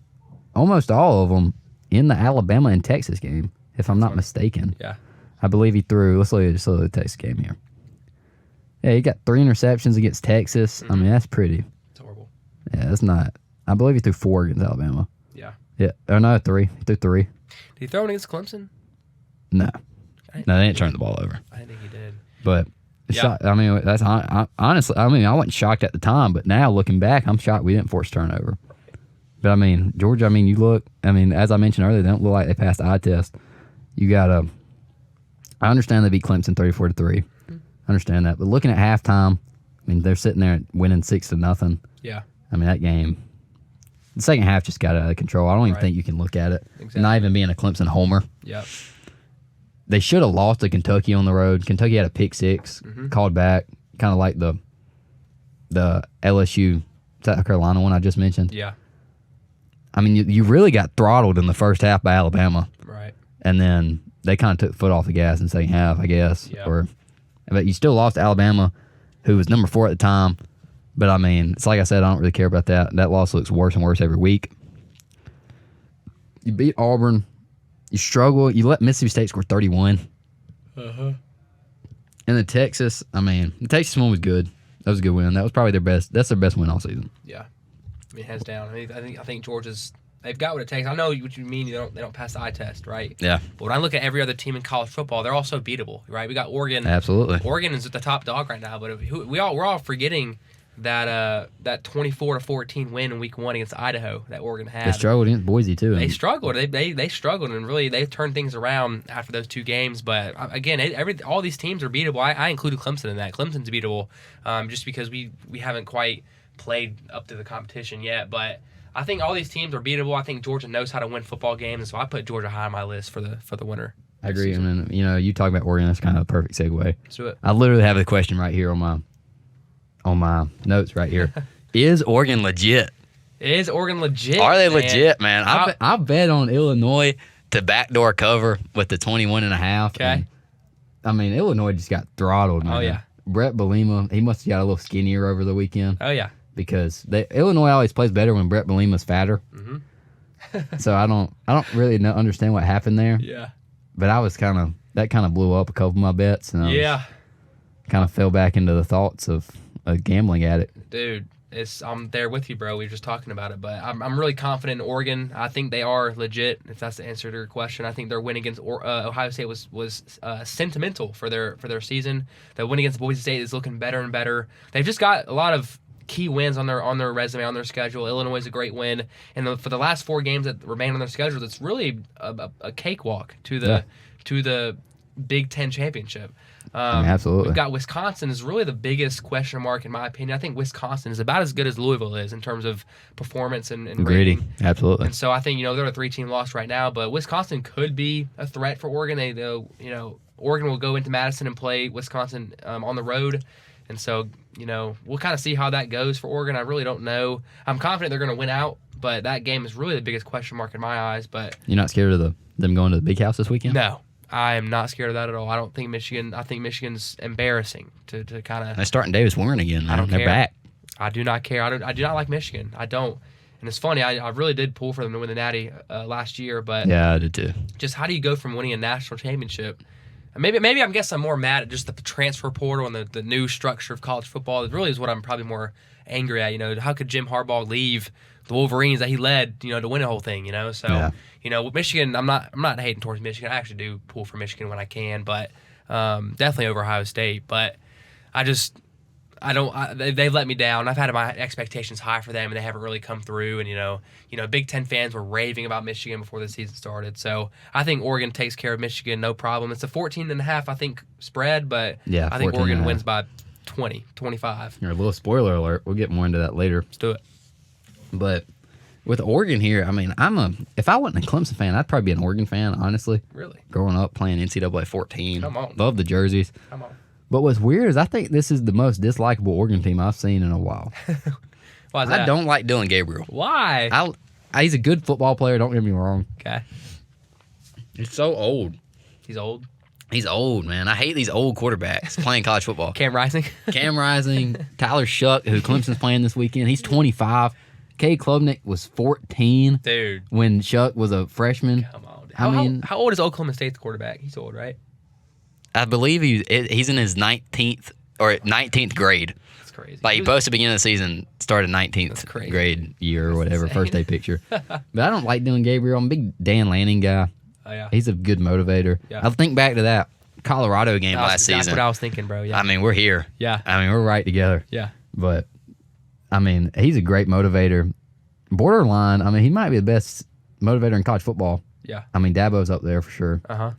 almost all of them in the Alabama and Texas game, if I'm not mistaken. Yeah. I believe he threw. Let's look at the Texas game here. Yeah, he got 3 interceptions against Texas. I mean, that's pretty. It's horrible. Yeah, that's not. I believe he threw 4 against Alabama. Yeah. Yeah. Or no, 3. He threw 3. Did he throw it against Clemson? No. No, they didn't turn the ball over. I didn't think he did. But I mean, that's honestly. I mean, I wasn't shocked at the time, but now looking back, I'm shocked we didn't force turnover. But I mean, Georgia. I mean, you look. I mean, as I mentioned earlier, they don't look like they passed the eye test. You gotta. I understand they beat Clemson 34-3. I understand that, but looking at halftime, I mean, they're sitting there winning 6-0. Yeah. I mean, that game. The second half just got out of control. I don't even think you can look at it. Exactly. Not even being a Clemson homer. Yep. They should have lost to Kentucky on the road. Kentucky had a pick 6 called back, kind of like the LSU South Carolina one I just mentioned. Yeah. I mean, you really got throttled in the first half by Alabama. Right. And then they kind of took the foot off the gas in the second half, I guess. Yep. But you still lost to Alabama, who was number 4 at the time. But, I mean, it's like I said, I don't really care about that. That loss looks worse and worse every week. You beat Auburn. You struggle. You let Mississippi State score 31. And the Texas, I mean, the Texas one was good. That was a good win. That was probably their best. That's their best win all season. Yeah. I mean, hands down. I think Georgia's They've got what it takes. I know what you mean. They don't pass the eye test, right? Yeah. But when I look at every other team in college football, they're also beatable, right? We got Oregon. Absolutely. Oregon is the top dog right now, but we're all forgetting that 24-14 win in week 1 against Idaho that Oregon had. They struggled against Boise too. They struggled. They struggled, and really they turned things around after those 2 games. But again, all these teams are beatable. I included Clemson in that. Clemson's beatable, just because we haven't quite played up to the competition yet. But I think all these teams are beatable. I think Georgia knows how to win football games, and so I put Georgia high on my list for the winner. I agree. And then, you talk about Oregon. That's kind of a perfect segue. Let's do it. I literally have a question right here on my notes right here. Is Oregon legit? Is Oregon legit? Are they man? legit, man? I bet on Illinois to backdoor cover with the 21.5. Okay. And, Illinois just got throttled, man. Oh, yeah. Brett Bielema, he must have got a little skinnier over the weekend. Oh, yeah. Because Illinois always plays better when Brett Bielema's fatter. Mm-hmm. So I don't really understand what happened there. Yeah. But that kind of blew up a couple of my bets, and I kind of fell back into the thoughts of a gambling addict. Dude, I'm there with you, bro. We were just talking about it, but I'm really confident in Oregon. I think they are legit. If that's the answer to your question, I think their win against Ohio State was sentimental for their season. The win against Boise State is looking better and better. They've just got a lot of key wins on their resume, on their schedule. Illinois is a great win, and for the last 4 games that remain on their schedule, it's really a cakewalk to the Big Ten championship. Absolutely. We've got Wisconsin is really the biggest question mark in my opinion. I think Wisconsin is about as good as Louisville is in terms of performance and Greedy. rating. Absolutely. And so I think they're a 3-team loss right now, but Wisconsin could be a threat for Oregon. Oregon will go into Madison and play Wisconsin on the road. And so, we'll kind of see how that goes for Oregon. I really don't know. I'm confident they're going to win out, but that game is really the biggest question mark in my eyes. But you're not scared of them going to the Big House this weekend? No, I am not scared of that at all. I think Michigan's embarrassing to kind of. They're starting Davis Warren again. I don't They're care. back. I do not care. I do not like Michigan. I don't. And it's funny. I really did pull for them to win the Natty last year, but yeah, I did too. Just how do you go from winning a national championship? Maybe I guess I'm more mad at just the transfer portal and the new structure of college football. It really is what I'm probably more angry at. How could Jim Harbaugh leave the Wolverines that he led, to win the whole thing? So with Michigan, I'm not hating towards Michigan. I actually do pull for Michigan when I can, but definitely over Ohio State. But they've let me down. I've had my expectations high for them, and they haven't really come through. And Big Ten fans were raving about Michigan before the season started. So I think Oregon takes care of Michigan, no problem. It's a 14.5, I think, spread, but I think Oregon wins by 20, 25. A little spoiler alert. We'll get more into that later. Let's do it. But with Oregon here, if I wasn't a Clemson fan, I'd probably be an Oregon fan, honestly. Really? Growing up playing NCAA 14. Come on. Love the jerseys. Come on. But what's weird is I think this is the most dislikable Oregon team I've seen in a while. Why is that? I don't like Dylan Gabriel. Why? He's a good football player, don't get me wrong. Okay. He's so old. He's old? He's old, man. I hate these old quarterbacks playing college football. Cam Rising? Cam Rising, Tyler Shuck, who Clemson's playing this weekend. He's 25. Cade Klubnik was 14. Dude. When Shuck was a freshman. Come on, dude. How old is Oklahoma State's quarterback? He's old, right? I believe he's in his 19th grade. That's crazy. He posted beginning of the season, started 19th grade year or whatever, first day picture. But I don't like Dylan Gabriel. I'm a big Dan Lanning guy. Oh, yeah. He's a good motivator. Yeah. I'll think back to that Colorado game last season. That's what I was thinking, bro. Yeah. We're here. Yeah. We're right together. Yeah. But, he's a great motivator. Borderline, he might be the best motivator in college football. Yeah. Dabo's up there for sure. Uh-huh.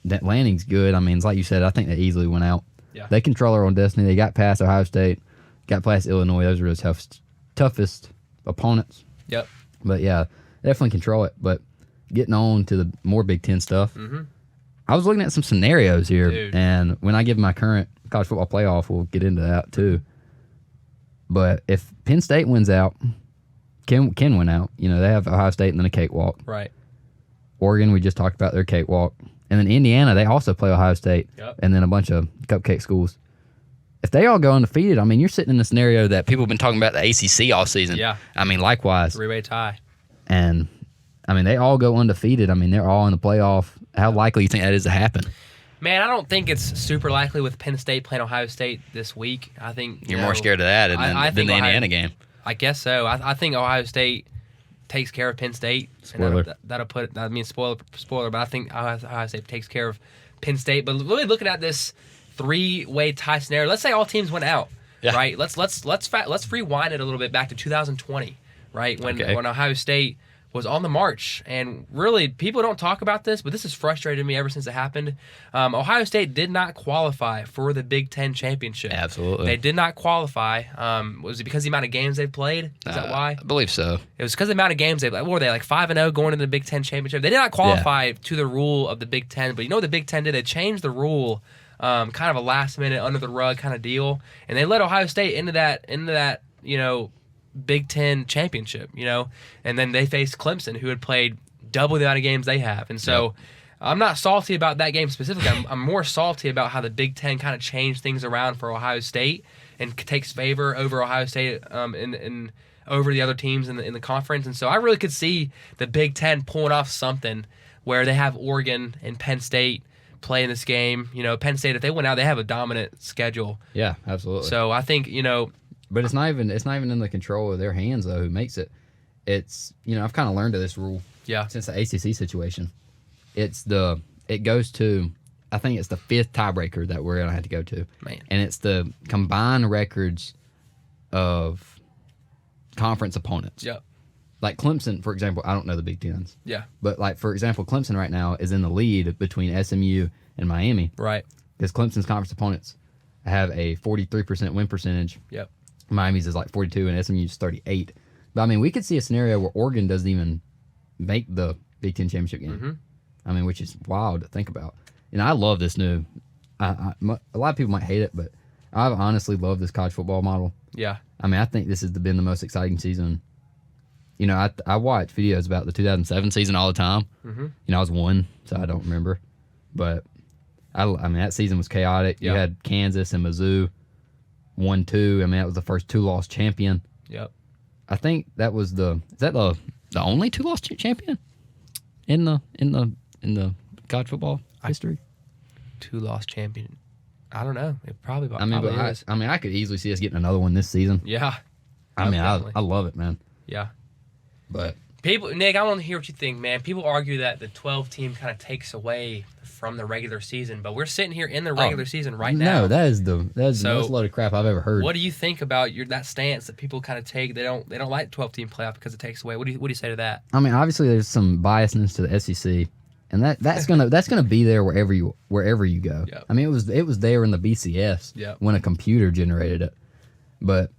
That Lanning's good. It's like you said, I think they easily went out. Yeah. They control their own destiny. They got past Ohio State, got past Illinois. Those are the toughest opponents. Yep. But, yeah, definitely control it. But getting on to the more Big Ten stuff, I was looking at some scenarios here. Dude. And when I give my current college football playoff, we'll get into that too. But if Penn State wins out, can win out, they have Ohio State and then a cakewalk. Right. Oregon, we just talked about their cakewalk. And then Indiana, they also play Ohio State. Yep. And then a bunch of cupcake schools. If they all go undefeated, you're sitting in a scenario that people have been talking about the ACC all season. Yeah. Likewise. Three-way tie. And, they all go undefeated. They're all in the playoff. How likely do you think that is to happen? Man, I don't think it's super likely with Penn State playing Ohio State this week. I think You're more scared of that than the Indiana game. I guess so. I think Ohio State takes care of Penn State. Spoiler. And that'll put. I mean, spoiler. But I think Ohio State takes care of Penn State. But really looking at this 3-way tie scenario, let's say all teams went out. Yeah. Right. Let's rewind it a little bit back to 2020. Right when Ohio State was on the march, and really people don't talk about this, but this has frustrated me ever since it happened. Ohio State did not qualify for the Big Ten championship. Absolutely, they did not qualify. Was it because of the amount of games they've played? Is that why? I believe so. It was because of the amount of games they played. What were they, like 5-0 going into the Big Ten championship? They did not qualify to the rule of the Big Ten, but you know what the Big Ten did? They changed the rule, kind of a last minute under the rug kind of deal, and they let Ohio State into that Big Ten championship, and then they faced Clemson, who had played double the amount of games they have. And so I'm not salty about that game specifically. I'm more salty about how the Big Ten kind of changed things around for Ohio State and takes favor over Ohio State and over the other teams in the conference. And so I really could see the Big Ten pulling off something where they have Oregon and Penn State play in this game. Penn State, if they went out, they have a dominant schedule. Yeah, absolutely. So I think, But it's not even in the control of their hands though. Who makes it? It's I've kind of learned of this rule. Yeah. Since the ACC situation, it goes to, I think it's the 5th tiebreaker that we're gonna have to go to. Man. And it's the combined records of conference opponents. Yep. Like Clemson, for example, I don't know the Big Tens. Yeah. But like for example, Clemson right now is in the lead between SMU and Miami. Right. Because Clemson's conference opponents have a 43% win percentage. Yep. Miami's is like 42 and SMU's 38. But I mean, we could see a scenario where Oregon doesn't even make the Big Ten championship game. Mm-hmm. I mean, which is wild to think about. And I love this new. A lot of people might hate it, but I honestly love this college football model. Yeah. I mean, I think this has been the most exciting season. I watch videos about the 2007 season all the time. Mm-hmm. I was 1, so I don't remember. But I mean, that season was chaotic. Yeah. You had Kansas and Mizzou 1-2. I mean, that was the first 2-loss champion. Yep. I think that was the only 2-loss champion in the college football history. 2-loss champion. I don't know. It probably. Is. I could easily see us getting another one this season. Yeah. I mean, definitely. I love it, man. Yeah. But People, Nick, I want to hear what you think, man. People argue that the 12 team kind of takes away from the regular season, but we're sitting here in the regular season right now. No, that is the most load of crap I've ever heard. What do you think about that stance that people kind of take? They don't like 12 team playoff because it takes away. What do you say to that? I mean, obviously there's some biasness to the SEC, and that's gonna be there wherever you go. Yep. I mean, it was there in the BCS when a computer generated it, but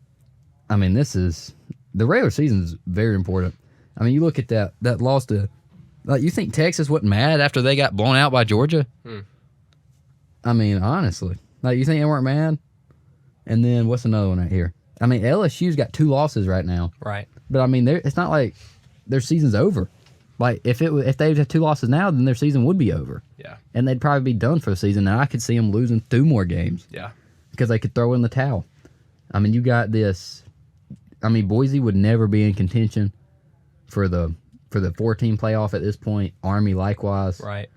I mean, the regular season is very important. I mean, you look at that loss to, like, you think Texas wasn't mad after they got blown out by Georgia? I mean, honestly, like, you think they weren't mad? And then what's another one right here? I mean, LSU's got 2 losses right now. Right. But I mean, it's not like their season's over. Like, if they had 2 losses now, then their season would be over. Yeah. And they'd probably be done for the season. And I could see them losing 2 more games. Yeah. Because they could throw in the towel. I mean, you got this. I mean, Boise would never be in contention for the 4-team playoff at this point. Army likewise. Right.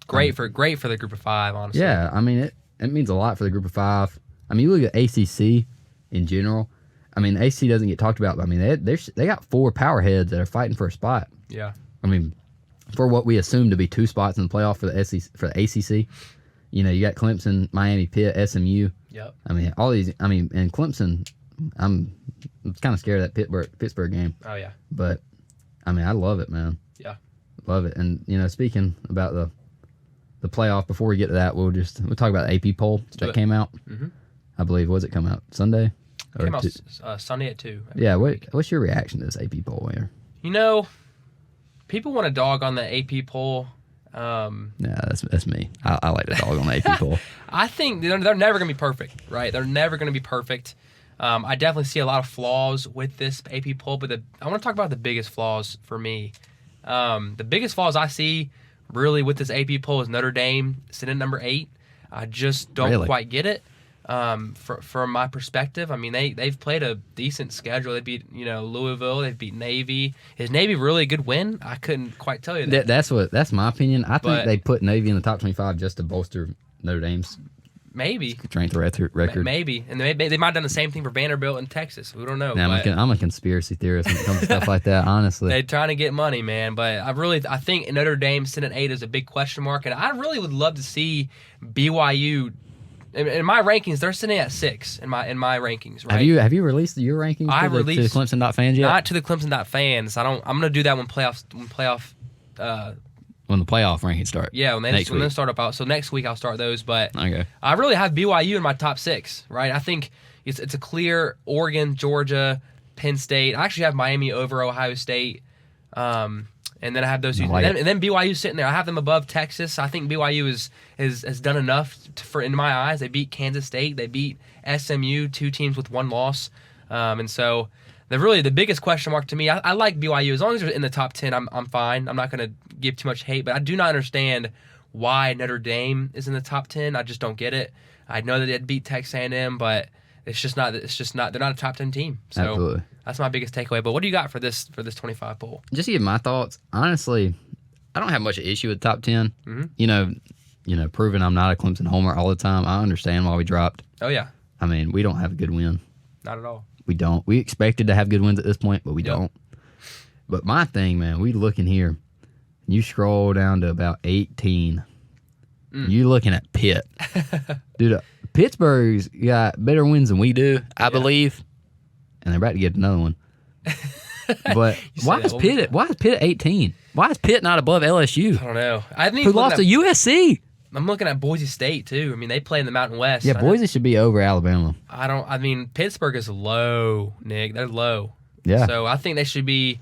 Great for the group of 5, honestly. Yeah, I mean, it means a lot for the group of 5. I mean, you look at ACC in general. I mean, the ACC doesn't get talked about, but I mean, they got 4 power heads that are fighting for a spot. Yeah. I mean, for what we assume to be 2 spots in the playoff for the ACC, you got Clemson, Miami, Pitt, SMU. Yep. I mean, all these. I mean, and Clemson. I'm kind of scared of that Pittsburgh game. Oh yeah. But I mean, I love it, man. Yeah. Love it. And speaking about the playoff, before we get to that, we'll talk about the AP poll that came out. Mm-hmm. I believe, was it come out Sunday? It came out Sunday at 2. Yeah. What's your reaction to this AP poll here? People want to dog on the AP poll. Yeah, that's me. I like to dog on the AP poll. I think they're never going to be perfect, right? They're never going to be perfect. I definitely see a lot of flaws with this AP poll, but I want to talk about the biggest flaws for me. The biggest flaws I see really with this AP poll is Notre Dame sitting at number 8. I just don't quite get it. From my perspective, I mean, they've played a decent schedule. They beat Louisville. They've beat Navy. Is Navy really a good win? I couldn't quite tell you that. That's my opinion. I think they put Navy in the top 25 just to bolster Notre Dame's Maybe. Strength record. Maybe. And they might have done the same thing for Vanderbilt and Texas. We don't know. Now, I'm a conspiracy theorist when it comes to stuff like that, honestly. They're trying to get money, man. But I think Notre Dame sitting at 8 is a big question mark. And I really would love to see BYU. In my rankings, they're sitting at 6 in my rankings, right? Have you released your rankings to the clemson.fans yet? Not to the clemson.fans. I'm going to do that when the playoff rankings start. Yeah, when they start up. So next week I'll start those. But okay. I really have BYU in my top 6, right? I think it's a clear Oregon, Georgia, Penn State. I actually have Miami over Ohio State. And then I have those two. And then BYU sitting there. I have them above Texas. I think BYU has done enough in my eyes. They beat Kansas State. They beat SMU, 2 teams with 1 loss. And so the biggest question mark to me, I like BYU. As long as they're in the top 10, I'm fine. I'm not going to give too much hate. But I do not understand why Notre Dame is in the top 10. I just don't get it. I know that they beat Texas A&M, but it's just not. They're not a top 10 team. So absolutely. That's my biggest takeaway. But what do you got for this 25 poll? Just to give my thoughts, honestly, I don't have much issue with top 10. Mm-hmm. Proving I'm not a Clemson homer all the time. I understand why we dropped. Oh yeah. I mean, we don't have a good win. Not at all. We don't. We expected to have good wins at this point, but we don't. But my thing, man, we looking here. You scroll down to about 18. You looking at Pitt. Dude, Pittsburgh's got better wins than we do, I believe. And they're about to get another one. But why is Pitt at 18? Why is Pitt not above LSU? I don't know. Who lost to USC? I'm looking at Boise State too. I mean, they play in the Mountain West. Yeah, Boise should be over Alabama. Pittsburgh is low, Nick. They're low. Yeah. So I think they should be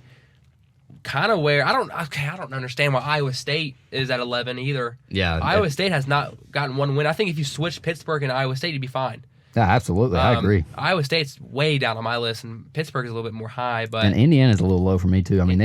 kind of where I don't understand why Iowa State is at 11 either. Yeah. Iowa State has not gotten one win. I think if you switch Pittsburgh and Iowa State, you'd be fine. Yeah, absolutely. I agree. Iowa State's way down on my list, and Pittsburgh is a little bit more high. And Indiana's a little low for me too. I mean,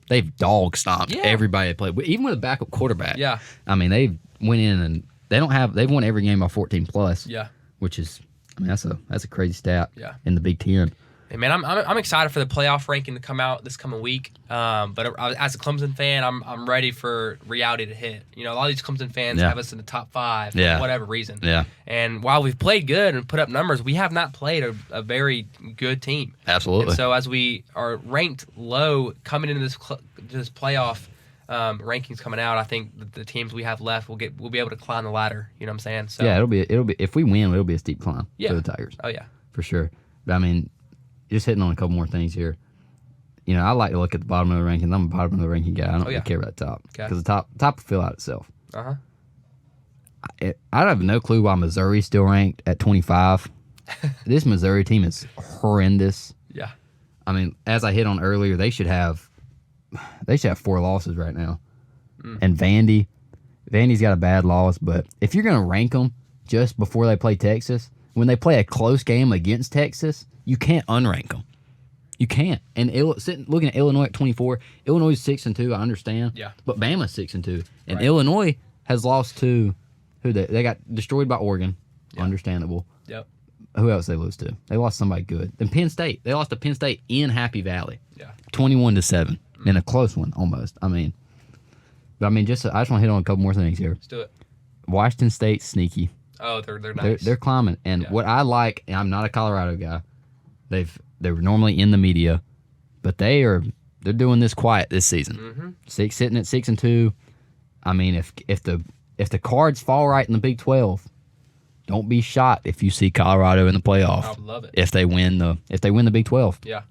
they've dog stomped everybody they played, even with a backup quarterback. Yeah. I mean, they went in and they've won every game by 14 plus. Yeah. Which is, that's a crazy stat. Yeah. In the Big Ten. Hey man, I'm excited for the playoff ranking to come out this coming week. But as a Clemson fan, I'm ready for reality to hit. A lot of these Clemson fans have us in the top 5 for whatever reason. Yeah. And while we've played good and put up numbers, we have not played a very good team. Absolutely. And so as we are ranked low coming into this playoff rankings coming out, I think the teams we have left we'll be able to climb the ladder. You know what I'm saying? So yeah, it'll be if we win, it'll be a steep climb for the Tigers. Oh yeah, for sure. But I mean, just hitting on a couple more things here. I like to look at the bottom of the rankings. I'm a bottom of the ranking guy. I don't really care about the top because the top will fill out itself. I have no clue why Missouri's still ranked at 25. This Missouri team is horrendous. Yeah. I mean, as I hit on earlier, they should have 4 losses right now. And Vandy's got a bad loss, but if you're going to rank them just before they play Texas, when they play a close game against Texas, you can't unrank them. You can't. And looking at Illinois at 24, Illinois is 6-2. I understand. Yeah. But Bama's 6-2, and Illinois has lost to who they got destroyed by Oregon. Yeah. Understandable. Yep. Who else they lose to? They lost somebody good. Then Penn State. They lost to Penn State in Happy Valley. Yeah. 21-7 in a close one almost. I just want to hit on a couple more things here. Let's do it. Washington State sneaky. Oh, they're nice. They're climbing, and what I like, and I'm not a Colorado guy. They were normally in the media, but they're doing this quiet this season. Sitting at 6-2. I mean, if the cards fall right in the Big 12, don't be shocked if you see Colorado in the playoff. I would love it if they win the Big 12. Yeah,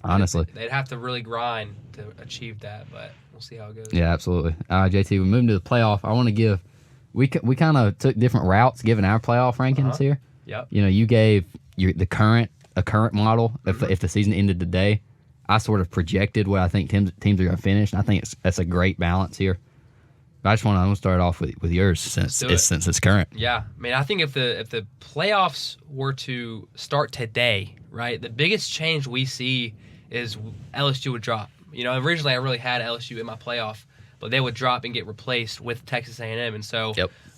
honestly, they'd have to really grind to achieve that, but we'll see how it goes. Yeah, absolutely. JT, we're moving to the playoff. I want to give. We kind of took different routes given our playoff rankings here. Yep. You gave a current model. If the season ended today, I sort of projected what I think teams are going to finish. And I think that's a great balance here. But I want to start off with yours since it's current. Yeah, I mean, I think if the playoffs were to start today, right, the biggest change we see is LSU would drop. Originally I really had LSU in my playoff, but they would drop and get replaced with Texas A&M. And so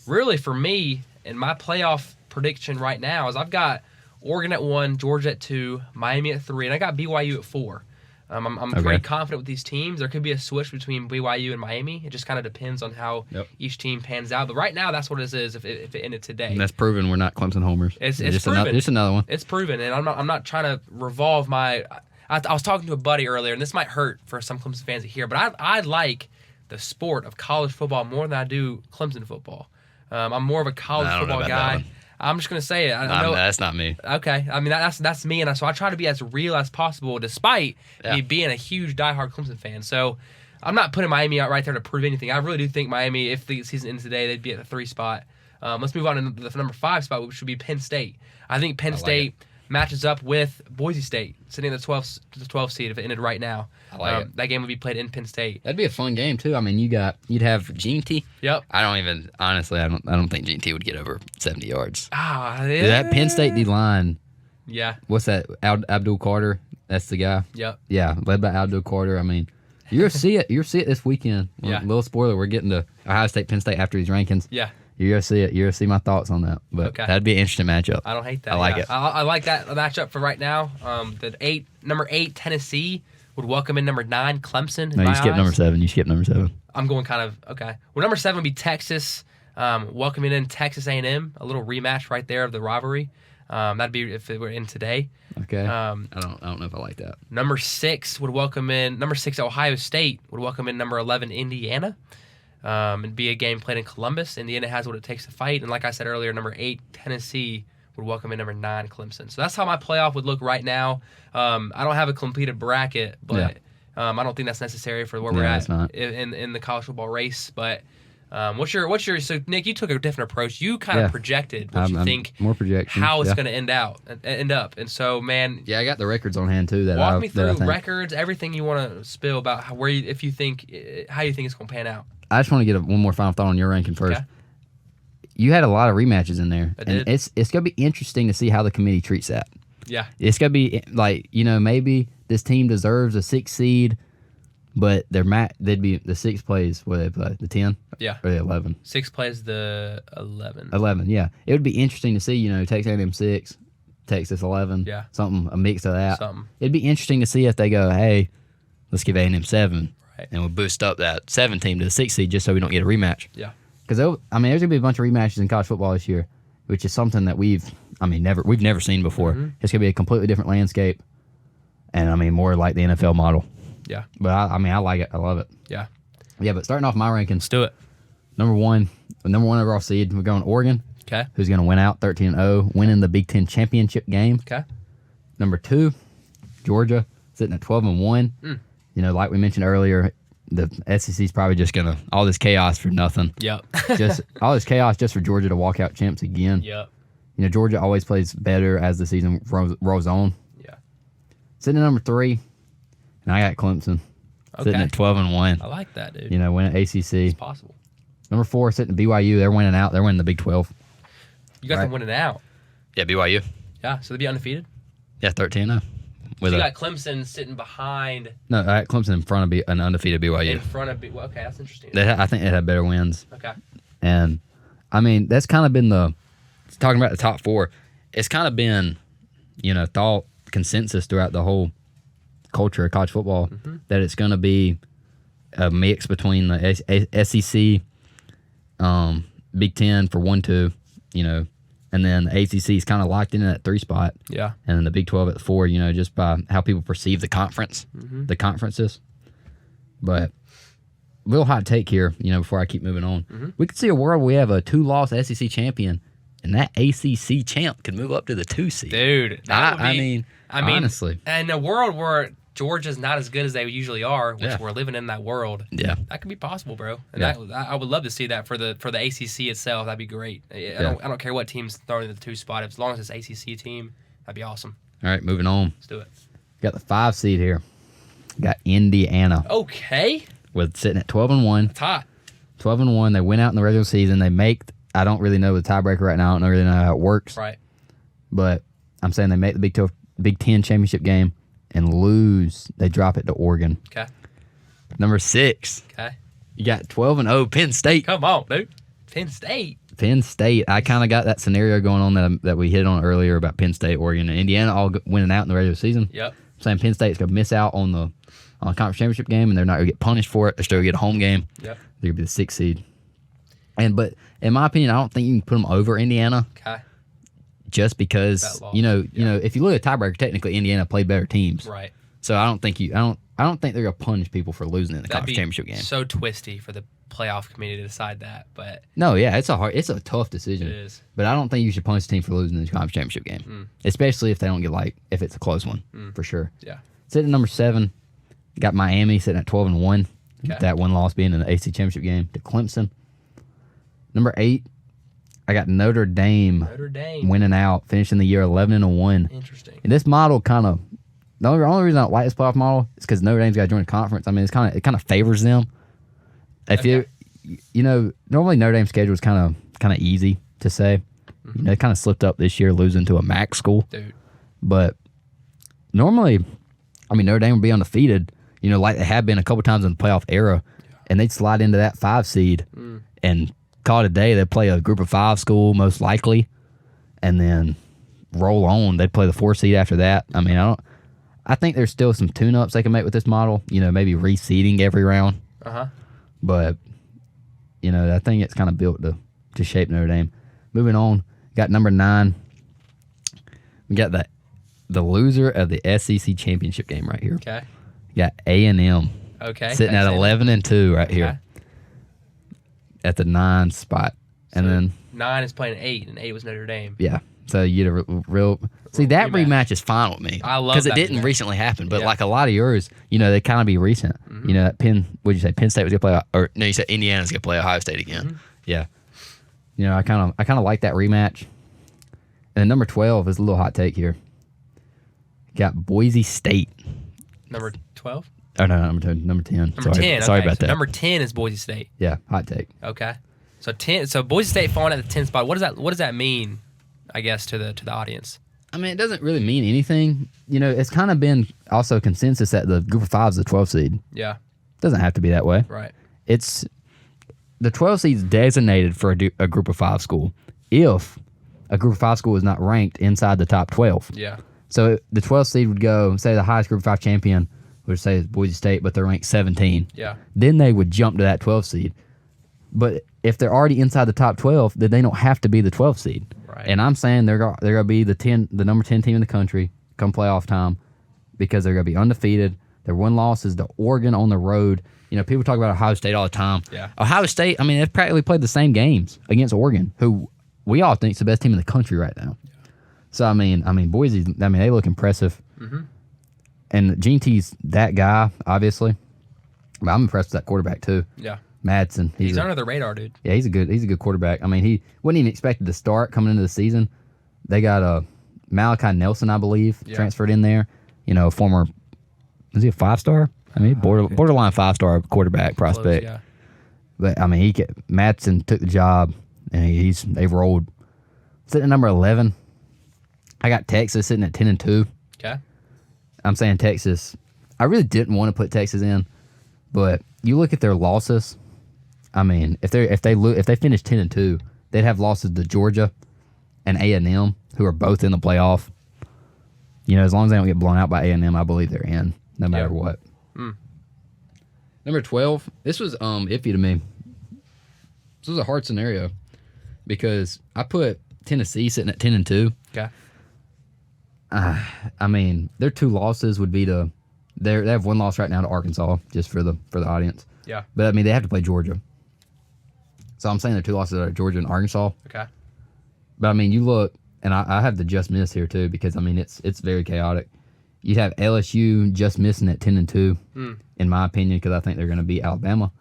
really for me, in my playoff prediction right now is I've got Oregon at 1, Georgia at 2, Miami at 3, and I got BYU at 4. I'm pretty confident with these teams. There could be a switch between BYU and Miami. It just kind of depends on how each team pans out. But right now, that's what it is. If it ended today, And that's proven we're not Clemson homers. It's just proven. Just another one. It's proven, and I'm not trying to revolve my. I was talking to a buddy earlier, and this might hurt for some Clemson fans to hear, but I like the sport of college football more than I do Clemson football. I'm more of a college football guy. I'm just gonna say it. I know that's not me. Okay, I mean that's me, and so I try to be as real as possible, despite me being a huge diehard Clemson fan. So I'm not putting Miami out right there to prove anything. I really do think Miami, if the season ends today, they'd be at the 3 spot. Let's move on to the number 5 spot, which would be Penn State. I think Penn State matches up with Boise State, sitting at the 12th seed if it ended right now. I like it. That game would be played in Penn State. That'd be a fun game too. I mean, you'd have JT. Yep. I don't think JT would get over 70 yards. Yeah. That Penn State D line. Yeah. What's that? Abdul Carter. That's the guy. Yep. Yeah, led by Abdul Carter. I mean, you'll see it. You'll see it this weekend. Yeah. Little spoiler: we're getting to Ohio State, Penn State after these rankings. Yeah. You'll see it. You'll see my thoughts on that. But that'd be an interesting matchup. I don't hate that. I like it. I like that matchup for right now. Number 8 Tennessee would welcome in number 9 Clemson. No, you skip number 7. You skip number 7. I'm going kind of okay. Well, number 7 would be Texas, welcoming in Texas A&M. A little rematch right there of the rivalry. That'd be if it were in today. Okay. I don't know if I like that. Number 6 Ohio State would welcome in number 11 Indiana. It'd be a game played in Columbus. Indiana has what it takes to fight. And like I said earlier, number 8 Tennessee would welcome in number 9 Clemson. So that's how my playoff would look right now. I don't have a completed bracket, but I don't think that's necessary for where we're at in the college football race. But what's your so Nick, you took a different approach. You kind of projected what you think more projection how it's going to end up. And so, man, I got the records on hand too. Walk me through records, everything you want to spill about how you think it's going to pan out. I just want to get one more final thought on your ranking first. Okay. You had a lot of rematches in there. I did. And it's going to be interesting to see how the committee treats that. Yeah. It's going to be like, maybe this team deserves a 6 seed, but they'd be the 6 plays where they play, the 10? Yeah. Or the 11? 6 plays the 11. 11, yeah. It would be interesting to see, Texas A&M 6, Texas 11, a mix of that. It'd be interesting to see if they go, hey, let's give A&M 7. And we'll boost up that 7 team to the 6 seed just so we don't get a rematch. Yeah. Because there's going to be a bunch of rematches in college football this year, which is something that we've never seen before. Mm-hmm. It's going to be a completely different landscape, and more like the NFL model. Yeah. But I like it. I love it. Yeah. Yeah. But starting off my rankings, let's do it. Number one overall seed, we're going Oregon. Okay. Who's going to win out 13-0, winning the Big Ten championship game. Okay. Number 2, Georgia, sitting at 12-1. Like we mentioned earlier, the SEC is probably just gonna all this chaos for nothing. Yep. Just all this chaos just for Georgia to walk out champs again. Yep. Georgia always plays better as the season rolls on. Yeah. Sitting at number 3, and I got Clemson. Sitting at 12-1. I like that, dude. Winning ACC. It's possible. Number 4, sitting at BYU. They're winning out. They're winning the Big 12. You got them winning out. Yeah, BYU. Yeah, so they'd be undefeated. Yeah, 13-0. So you got Clemson sitting behind. No, I got Clemson in front of an undefeated BYU. In front of okay, that's interesting. I think they had better wins. Okay. And that's kind of been talking about the top 4. It's kind of been, thought consensus throughout the whole culture of college football that it's going to be a mix between the SEC, Big Ten for 1-2, and then the ACC is kind of locked in at 3 spot. Yeah. And then the Big 12 at 4, just by how people perceive the conference, the conferences. But real hot take here, before I keep moving on. We could see a world where we have a 2-loss SEC champion, and that ACC champ could move up to the 2 seed. Dude. I mean, honestly. In a world where Georgia's not as good as they usually are, which we're living in that world. Yeah. That could be possible, bro. And I would love to see that for the ACC itself. That'd be great. I don't care what team's throwing in the 2 spot. As long as it's ACC team, that'd be awesome. All right, moving on. Let's do it. Got the 5 seed here. Got Indiana. Okay. With sitting at 12-1. It's hot. 12-1. They went out in the regular season. They I don't really know the tiebreaker right now. I don't really know how it works. Right. But I'm saying they make the Big Ten championship game and lose. They drop it to Oregon. Okay. Number 6. Okay. You got 12-0 Penn State. Come on, dude. Penn State. I kind of got that scenario going on that we hit on earlier about Penn State, Oregon, and Indiana all winning out in the regular season. Yep. saying Penn State's going to miss out on the conference championship game, and they're not going to get punished for it. They're still going to get a home game. Yep. They're going to be the 6th seed. But in my opinion, I don't think you can put them over Indiana. Okay. Just because That loss. you know, if you look at tiebreaker, technically Indiana played better teams. Right. So I don't think they're going to punish people for losing in the conference championship game. So twisty for the playoff committee to decide that, but No, yeah, it's a tough decision. it is. But I don't think you should punish a team for losing in the conference championship game, especially if they don't get if it's a close one for sure. Yeah. Sitting at number 7, got Miami sitting at 12-1. Okay. That one loss being in the AC championship game to Clemson. Number 8, I got Notre Dame winning out, finishing the year 11-1. Interesting. And this model kind of the only reason I don't like this playoff model is because Notre Dame's got to join the conference. I mean, it kind of favors them. If normally Notre Dame's schedule is kind of easy to say. You know, they kind of slipped up this year, losing to a MAC school. Dude. But normally, I mean, Notre Dame would be undefeated. You know, like they have been a couple times in the playoff era, and they'd slide into that 5 seed and call it a day. They'd play a group of 5 school most likely, and then roll on. They'd play the 4 seed after that. I mean, I think there's still some tune-ups they can make with this model. You know, maybe reseeding every round. But you know, I think it's kind of built to shape Notre Dame. Moving on, got number 9. We got the loser of the SEC championship game right here. Okay. Got A&M. Okay. Sitting at 11-2 right here. At the 9 spot. And then 9 is playing 8, and 8 was Notre Dame. yeah. So you get a real see that rematch is fine with me. I love because it that didn't rematch. recently happen, but Yeah. like a lot of yours, you know, they kind of be recent. You know, that what'd you say? Penn State was gonna play, or no, you said Indiana's gonna play Ohio State again. Yeah. You know, I kind of like that rematch. And then number 12 is a little hot take here. Got Boise State. Number 12? Oh no, number 10. Number 10. Sorry okay. about So that. number 10 is Boise State. Yeah, hot take. Okay. So Boise State falling at the 10th spot. What does that mean, I guess, to the audience? I mean, it doesn't really mean anything. You know, it's kind of been also consensus that the group of 5 is the 12 seed. Yeah. Doesn't have to be that way. Right. It's the 12 seed's designated for a group of 5 school if a group of 5 school is not ranked inside the top 12. Yeah. So the 12 seed would go, say the highest group of 5 champion would say it's Boise State, but they're ranked 17. Yeah. Then they would jump to that 12 seed. But if they're already inside the top 12, then they don't have to be the 12 seed. Right. And I'm saying they're going to be the number 10 team in the country come playoff time because they're going to be undefeated. Their one loss is to Oregon on the road. You know, people talk about Ohio State all the time. Yeah. Ohio State, I mean, they've practically played the same games against Oregon, who we all think is the best team in the country right now. Yeah. So, I mean, Boise, they look impressive. Mm-hmm. And JT's that guy, obviously. But I'm impressed with that quarterback, too. Yeah. Madsen. He's under the radar, dude. Yeah, he's a good quarterback. I mean, he wasn't even expected to start coming into the season. They got Malachi Nelson, I believe, transferred in there. You know, former, is he a 5-star? I mean, borderline 5-star quarterback prospect. Close, yeah. But I mean, Madsen took the job, and they've rolled. Sitting at number 11, I got Texas sitting at 10-2. Okay. I'm saying Texas. I really didn't want to put Texas in, but you look at their losses. I mean, if they finish 10-2, they'd have losses to Georgia and A&M, who are both in the playoff. You know, as long as they don't get blown out by A&M, I believe they're in, no matter what. Number 12, this was iffy to me. This was a hard scenario because I put Tennessee sitting at 10-2. Okay. I mean, their 2 losses would be they have 1 loss right now to Arkansas, just for the audience. Yeah. But I mean, they have to play Georgia. So I'm saying their 2 losses are Georgia and Arkansas. Okay. But I mean, you look, and I have the just miss here too because I mean it's very chaotic. You'd have LSU just missing at 10-2, in my opinion, because I think they're going to beat Alabama.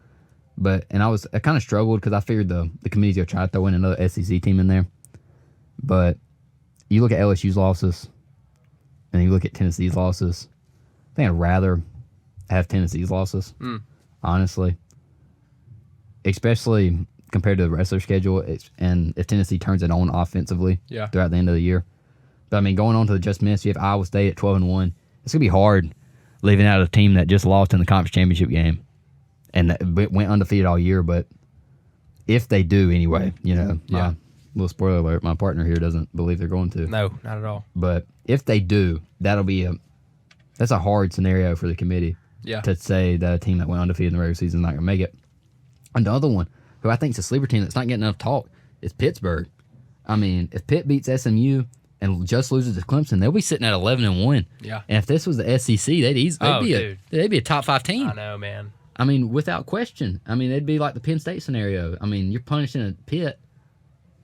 But I kind of struggled because I figured the committee's going to try to throw in another SEC team in there. But you look at LSU's losses, and you look at Tennessee's losses. I think I'd rather have Tennessee's losses, honestly. Especially compared to the rest of their schedule, and if Tennessee turns it on offensively throughout the end of the year. But I mean, going on to the just miss, you have Iowa State at 12-1. It's gonna be hard leaving out a team that just lost in the conference championship game and that went undefeated all year. But if they do, anyway, you know, little spoiler alert: my partner here doesn't believe they're going to. No, not at all. But if they do, that'll be That's a hard scenario for the committee Yeah. to say that a team that went undefeated in the regular season is not going to make it. Another one who I think is a sleeper team that's not getting enough talk is Pittsburgh. I mean, if Pitt beats SMU and just loses to Clemson, they'll be sitting at 11-1. Yeah. And if this was the SEC, they'd be a top 5 team. I know, man. I mean, without question. I mean, it'd be like the Penn State scenario. I mean, you're punishing a Pitt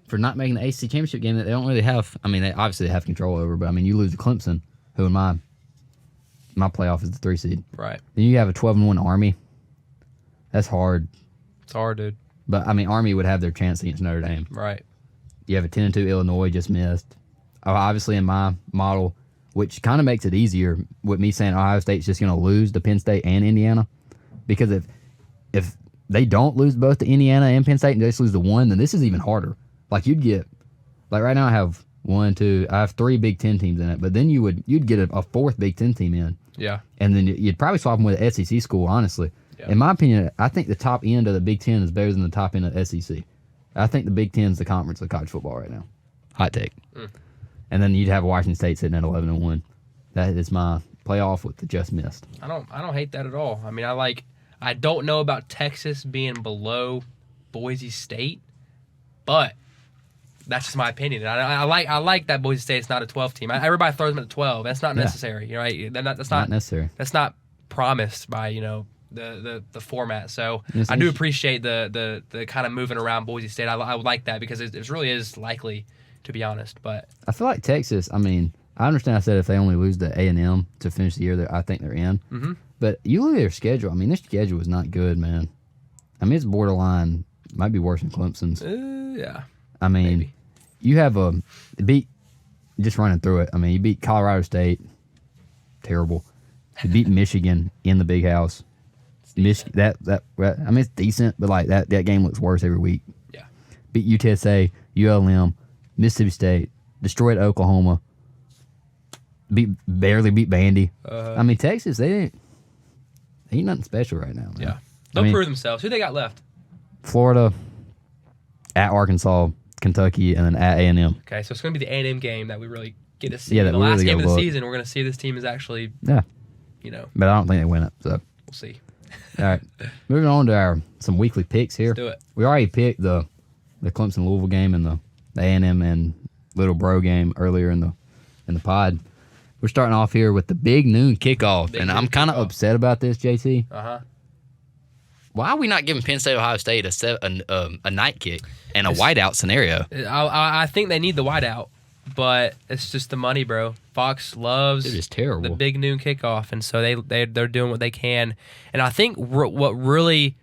for not making the ACC championship game that they don't really have. I mean, they obviously have control over, but I mean, you lose to Clemson, who in my playoff is the 3 seed. Right. Then you have a 12-1 Army. That's hard. It's hard, dude. But I mean, Army would have their chance against Notre Dame. Right. You have a 10-2 Illinois just missed. Obviously, in my model, which kind of makes it easier with me saying Ohio State's just going to lose to Penn State and Indiana, because if they don't lose both to Indiana and Penn State and they just lose to one, then this is even harder. Like you'd get, like right now I have I have 3 Big Ten teams in it, but then you'd get a 4th Big Ten team in. Yeah. And then you'd probably swap them with an SEC school, honestly. Yeah. In my opinion, I think the top end of the Big Ten is better than the top end of the SEC. I think the Big Ten is the conference of college football right now. Hot take. And then you'd have Washington State sitting at 11-1. That is my playoff with the just missed. I don't hate that at all. I mean, I don't know about Texas being below Boise State, but that's just my opinion. I like that Boise State's not a 12 team. Everybody throws them at 12. That's not necessary. You know, right? That's not necessary. That's not promised by the format. So yes, I do appreciate the kind of moving around Boise State. I would like that because it really is likely, to be honest. But I feel like Texas. I mean, I understand. I said if they only lose to A&M to finish the year, I think they're in. Mm-hmm. But you look at their schedule. I mean, their schedule is not good, man. I mean, it's borderline. Might be worse than Clemson's. Yeah. I mean, maybe. You have just running through it. I mean, you beat Colorado State, terrible. You beat Michigan in the Big House. I mean, it's decent, but like that game looks worse every week. Yeah. Beat UTSA, ULM, Mississippi State, destroyed Oklahoma. Barely beat Vandy. I mean, Texas, they ain't nothing special right now, man. Yeah. They'll prove themselves. Who they got left? Florida, at Arkansas, Kentucky, and then at A&M. Okay, so it's going to be the A&M game that we really get to see. Yeah, the last game of the season, we're going to see if this team is actually, but I don't think they win it, so. We'll see. All right, moving on to some weekly picks here. Let's do it. We already picked the Clemson Louisville game and the A&M and Little Bro game earlier in the pod. We're starting off here with the big noon kickoff, and I'm kind of upset about this, JT. Why are we not giving Penn State Ohio State a night kick and a whiteout scenario? I think they need the whiteout, but it's just the money, bro. Fox loves the big noon kickoff, and so they're doing what they can. And I think what really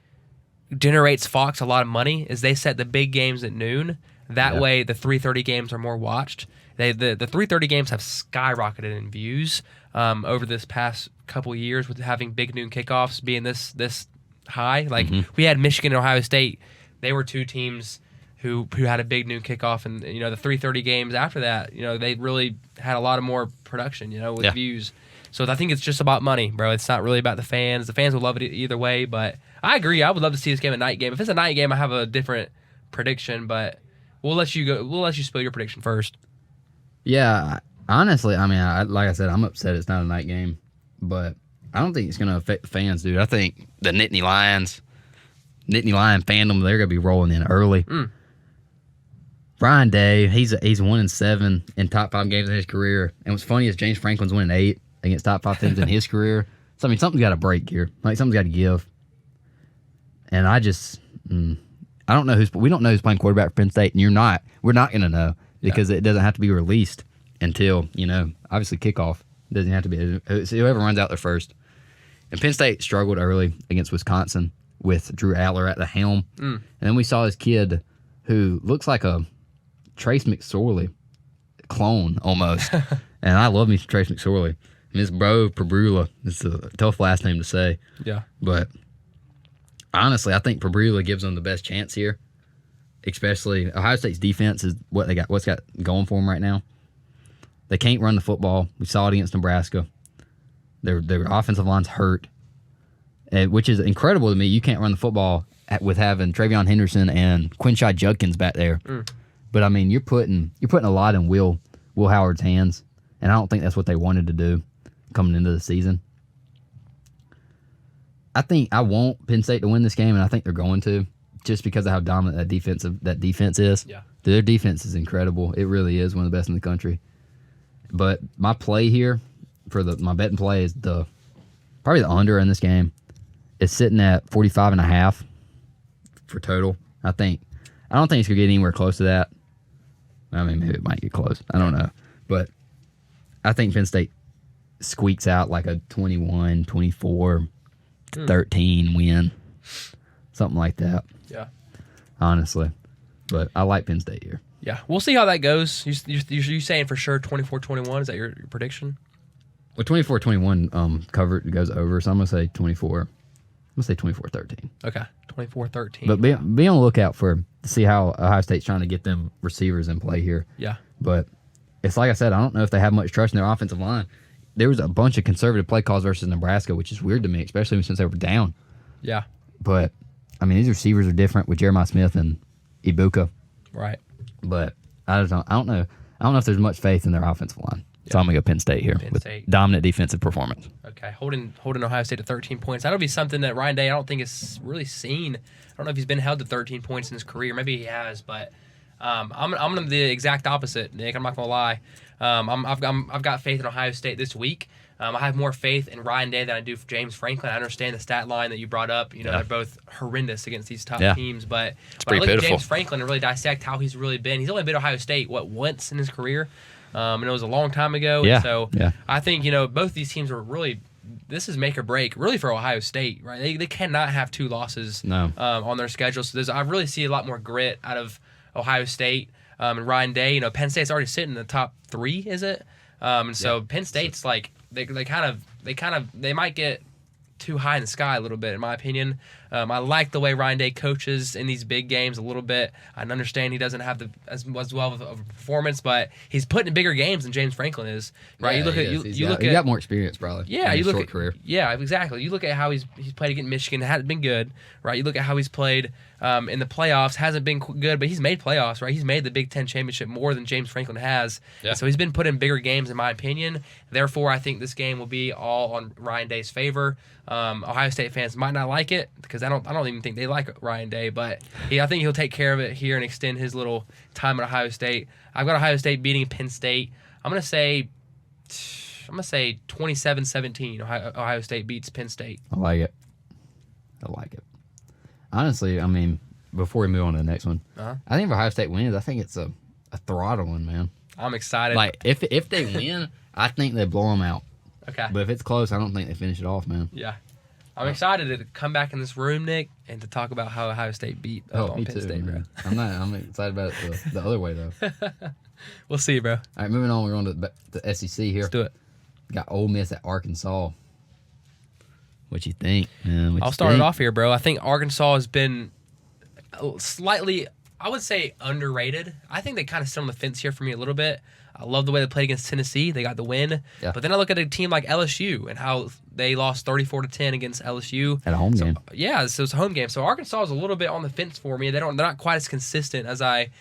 generates Fox a lot of money is they set the big games at noon. That way, the 3:30 games are more watched. The 3:30 games have skyrocketed in views over this past couple years with having big noon kickoffs being this high. Like we had Michigan and Ohio State; they were 2 teams who had a big noon kickoff, and the 3:30 games after that, they really had a lot of more production, with views. So I think it's just about money, bro. It's not really about the fans. The fans will love it either way, but I agree. I would love to see this game a night game. If it's a night game, I have a different prediction, but we'll let you go. We'll let you spill your prediction first. Yeah, honestly, I mean, like I said, I'm upset it's not a night game, but I don't think it's going to affect the fans, dude. I think the Nittany Lion fandom, they're going to be rolling in early. Brian Day, he's 1-7 in top 5 games in his career, and what's funny is James Franklin's winning 8 against top 5 teams in his career. So I mean, something's got to break here. Like something's got to give. And I just, I don't know we don't know who's playing quarterback for Penn State, and we're not going to know. Because it doesn't have to be released until, obviously kickoff. It doesn't have to be. It's whoever runs out there first. And Penn State struggled early against Wisconsin with Drew Adler at the helm. And then we saw this kid who looks like a Trace McSorley clone almost. And I love me some Trace McSorley. Miss Bro Perbrula. It's a tough last name to say. Yeah. But honestly, I think Perbrula gives them the best chance here. Especially Ohio State's defense is what they got. What's got going for them right now? They can't run the football. We saw it against Nebraska. Their offensive line's hurt, which is incredible to me. You can't run the football with having Travion Henderson and Quinshai Judkins back there. But I mean, you're putting a lot in Will Howard's hands, and I don't think that's what they wanted to do. coming into the season. I think I want Penn State to win this game, and I think they're going to, just because of how dominant that defense is. Yeah. Their defense is incredible. It really is one of the best in the country. But my play here for my betting play is probably the under in this game. It's sitting at 45.5 for total. I don't think it's gonna get anywhere close to that. I mean, maybe it might get close. I don't know. But I think Penn State squeaks out like a 21, 24, 13 win. Something like that. Yeah. Honestly. But I like Penn State here. Yeah. We'll see how that goes. You saying for sure 24-21? Is that your prediction? Well, 24-21 cover goes over, so I'm going to say 24. I'm going to say 24-13. Okay. 24-13. But be on the lookout to see how Ohio State's trying to get them receivers in play here. Yeah. But it's like I said, I don't know if they have much trust in their offensive line. There was a bunch of conservative play calls versus Nebraska, which is weird to me, especially since they were down. Yeah. But, I mean, these receivers are different with Jeremiah Smith and Ibuka. Right. But I don't know. I don't know if there's much faith in their offensive line. So I'm going to go Penn State here with dominant defensive performance. Okay, holding Ohio State to 13 points. That'll be something that Ryan Day, I don't think, is really seen. I don't know if he's been held to 13 points in his career. Maybe he has, but I'm going to the exact opposite, Nick. I'm not going to lie. I've got faith in Ohio State this week. I have more faith in Ryan Day than I do for James Franklin. I understand the stat line that you brought up. You know, they're both horrendous against these top teams. But when I look at James Franklin and really dissect how he's really been, he's only been at Ohio State, once in his career? And it was a long time ago. Yeah. And so I think, both these teams are really, this is make or break, really, for Ohio State, right? They cannot have two losses on their schedule. So I really see a lot more grit out of Ohio State and Ryan Day. Penn State's already sitting in the top 3, is it? And so Penn State's like, they might get too high in the sky a little bit, in my opinion. I like the way Ryan Day coaches in these big games a little bit. I understand he doesn't have as well of a performance, but he's putting in bigger games than James Franklin is. Right? He got more experience probably. Yeah, in you his look short career. Yeah, exactly. You look at how he's played against Michigan. It hasn't been good, right? You look at how he's played in the playoffs. Hasn't been good, but he's made playoffs, right? He's made the Big Ten championship more than James Franklin has. Yeah. So he's been put in bigger games, in my opinion. Therefore, I think this game will be all on Ryan Day's favor. Ohio State fans might not like it because I don't even think they like Ryan Day, but I think he'll take care of it here and extend his little time at Ohio State. I've got Ohio State beating Penn State. I'm gonna say 27-17. Ohio State beats Penn State. I like it. Honestly, I mean, before we move on to the next one, I think if Ohio State wins, I think it's a throttling, man. I'm excited. Like if they win, I think they blow them out. Okay. But if it's close, I don't think they finish it off, man. Yeah. I'm excited to come back in this room, Nick, and to talk about how Ohio State beat me Penn too, State, bro. I'm excited about it the other way, though. We'll see, bro. All right, moving on. We're on to the SEC here. Let's do it. Got Ole Miss at Arkansas. What you think, man? I'll start it off here, bro. I think Arkansas has been slightly, I would say, underrated. I think they kind of sit on the fence here for me a little bit. I love the way they played against Tennessee. They got the win. Yeah. But then I look at a team like LSU and how they lost 34-10 against LSU. At a home game. Yeah, so it's a home game. So Arkansas is a little bit on the fence for me. They're not quite as consistent as I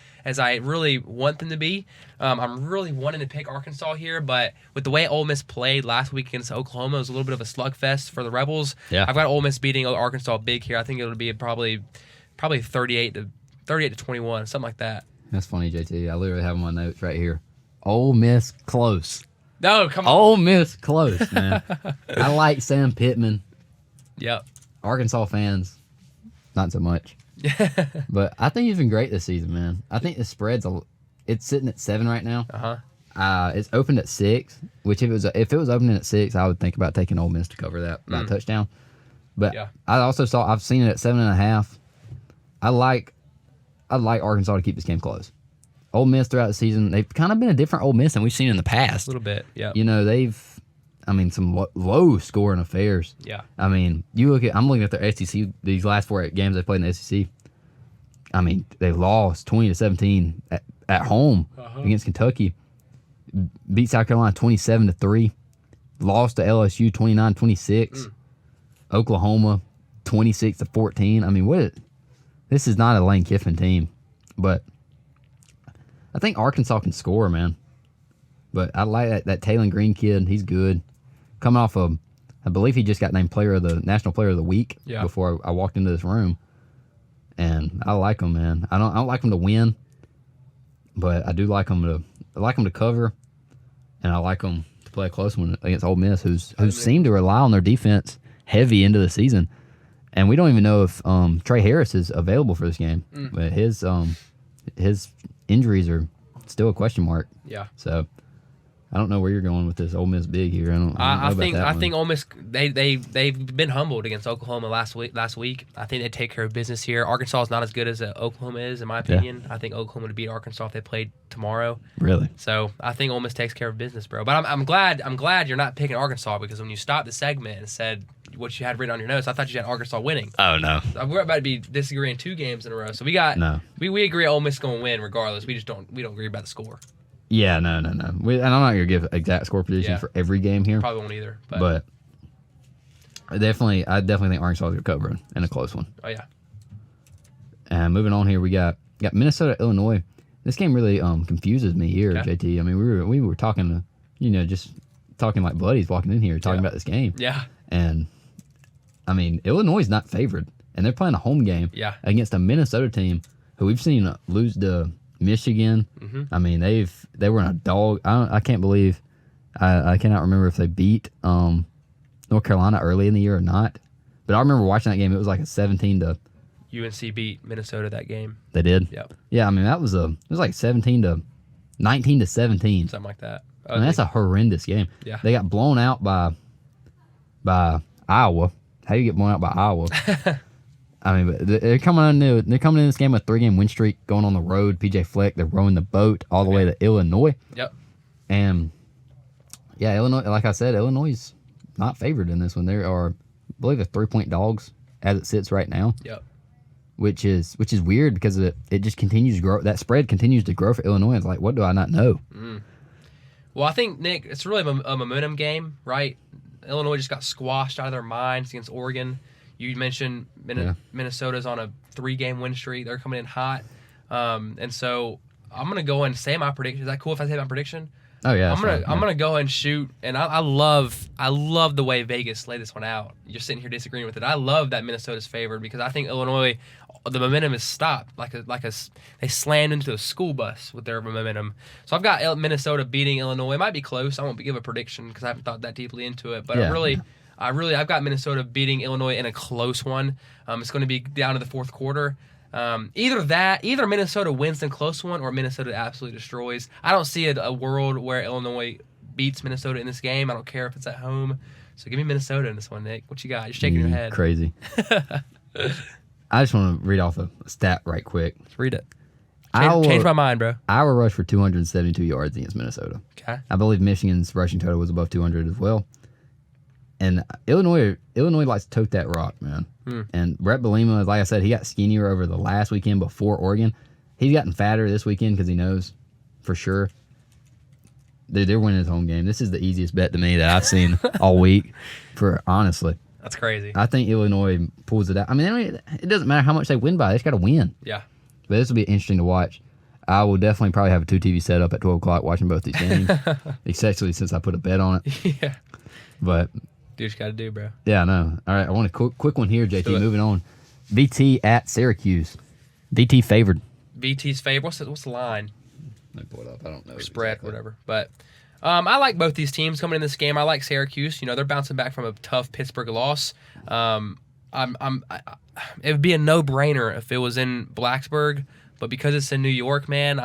really want them to be. I'm really wanting to pick Arkansas here, but with the way Ole Miss played last week against Oklahoma, it was a little bit of a slugfest for the Rebels. Yeah. I've got Ole Miss beating Arkansas big here. I think it'll be probably 38-21, something like that. That's funny, JT. I literally have my notes right here. Ole Miss close. No, come on. Ole Miss close, man. I like Sam Pittman. Yep. Arkansas fans, not so much. But I think he's been great this season, man. I think the spread's it's sitting at 7 right now. It's opened at 6, which if it was opening at 6, I would think about taking Ole Miss to cover that touchdown. But I've seen it at 7.5. I like Arkansas to keep this game close. Ole Miss throughout the season, they've kind of been a different Ole Miss than we've seen in the past. A little bit, yeah. Some low scoring affairs. Yeah. I mean, I'm looking at their SEC, these last 4 games they played in the SEC. I mean, they lost 20-17 at home against Kentucky. Beat South Carolina 27-3. Lost to LSU 29-26. Oklahoma 26-14. I mean, this is not a Lane Kiffin team, but I think Arkansas can score, man. But I like that Taylor Green kid. He's good. coming off of, I believe he just got named National Player of the Week before I walked into this room. And I like him, man. I don't like him to win, but I do like him to cover, and I like him to play a close one against Ole Miss, who seem to rely on their defense heavy into the season. And we don't even know if Trey Harris is available for this game, but his injuries are still a question mark. Yeah. So I don't know where you're going with this Ole Miss big here. I think Ole Miss they've been humbled against Oklahoma last week. I think they take care of business here. Arkansas is not as good as Oklahoma is, in my opinion. I think Oklahoma would beat Arkansas if they played tomorrow. Really? So I think Ole Miss takes care of business, bro. But I'm glad you're not picking Arkansas, because when you stopped the segment and said what you had written on your notes, I thought you had Arkansas winning. Oh no, we're about to be disagreeing 2 games in a row. So we agree Ole Miss going to win regardless. We don't agree about the score. Yeah, no. And I'm not going to give exact score predictions for every game here. Probably won't either. But I definitely think Arkansas is going to cover in a close one. Oh, yeah. And moving on here, we got Minnesota, Illinois. This game really confuses me here, JT. I mean, we were talking to, just talking like buddies walking in here, talking about this game. Yeah. And, I mean, Illinois is not favored, and they're playing a home game against a Minnesota team who we've seen lose to Michigan. I mean, they were in a dog. I can't believe. I cannot remember if they beat North Carolina early in the year or not. But I remember watching that game. It was like a 17 to. UNC beat Minnesota that game. They did. Yep. Yeah, I mean it was like 17 to 19 to 17. Something like that. I mean, that's a horrendous game. Yeah. They got blown out by Iowa. How do you get blown out by Iowa? I mean, but they're coming in this game with a 3-game win streak, going on the road. PJ Fleck, they're rowing the boat all the way to Illinois. Yep. And yeah, Illinois, like I said, Illinois is not favored in this one. They are, I believe, they're 3-point dogs as it sits right now. Yep. Which is weird because it just continues to grow. That spread continues to grow for Illinois. It's like, what do I not know? Well, I think, Nick, it's really a momentum game, right? Illinois just got squashed out of their minds against Oregon. You mentioned Minnesota's on a 3-game win streak. They're coming in hot. And so I'm going to go and say my prediction. Is that cool if I say my prediction? Oh, yeah. I'm gonna go ahead and shoot. And I love the way Vegas laid this one out. You're sitting here disagreeing with it. I love that Minnesota's favored because I think Illinois, the momentum is stopped. They slammed into a school bus with their momentum. So I've got Minnesota beating Illinois. It might be close. I won't give a prediction because I haven't thought that deeply into it. But I've got Minnesota beating Illinois in a close one. It's going to be down to the fourth quarter. Either Minnesota wins in a close one or Minnesota absolutely destroys. I don't see a world where Illinois beats Minnesota in this game. I don't care if it's at home. So give me Minnesota in this one, Nick. What you got? You're shaking your head. Crazy. I just want to read off a stat right quick. Let's read it. Change my mind, bro. Iowa rushed for 272 yards against Minnesota. Okay. I believe Michigan's rushing total was above 200 as well. And Illinois likes to tote that rock, man. And Brett Bielema, like I said, he got skinnier over the last weekend before Oregon. He's gotten fatter this weekend because he knows for sure they're winning his home game. This is the easiest bet to me that I've seen all week. Honestly, that's crazy. I think Illinois pulls it out. I mean, it doesn't matter how much they win by; they just got to win. Yeah. But this will be interesting to watch. I will definitely probably have a 2 TV setup at 12 o'clock watching both these games, especially since I put a bet on it. Yeah. But. Do what you got to do, bro. Yeah, I know. All right, I want a quick one here, JT. Moving on. VT at Syracuse. VT favored. VT's favored. What's the line? Let me pull it up. I don't know. Spread, exactly. Whatever. But I like both these teams coming in this game. I like Syracuse. They're bouncing back from a tough Pittsburgh loss. It would be a no-brainer if it was in Blacksburg, but because it's in New York, man,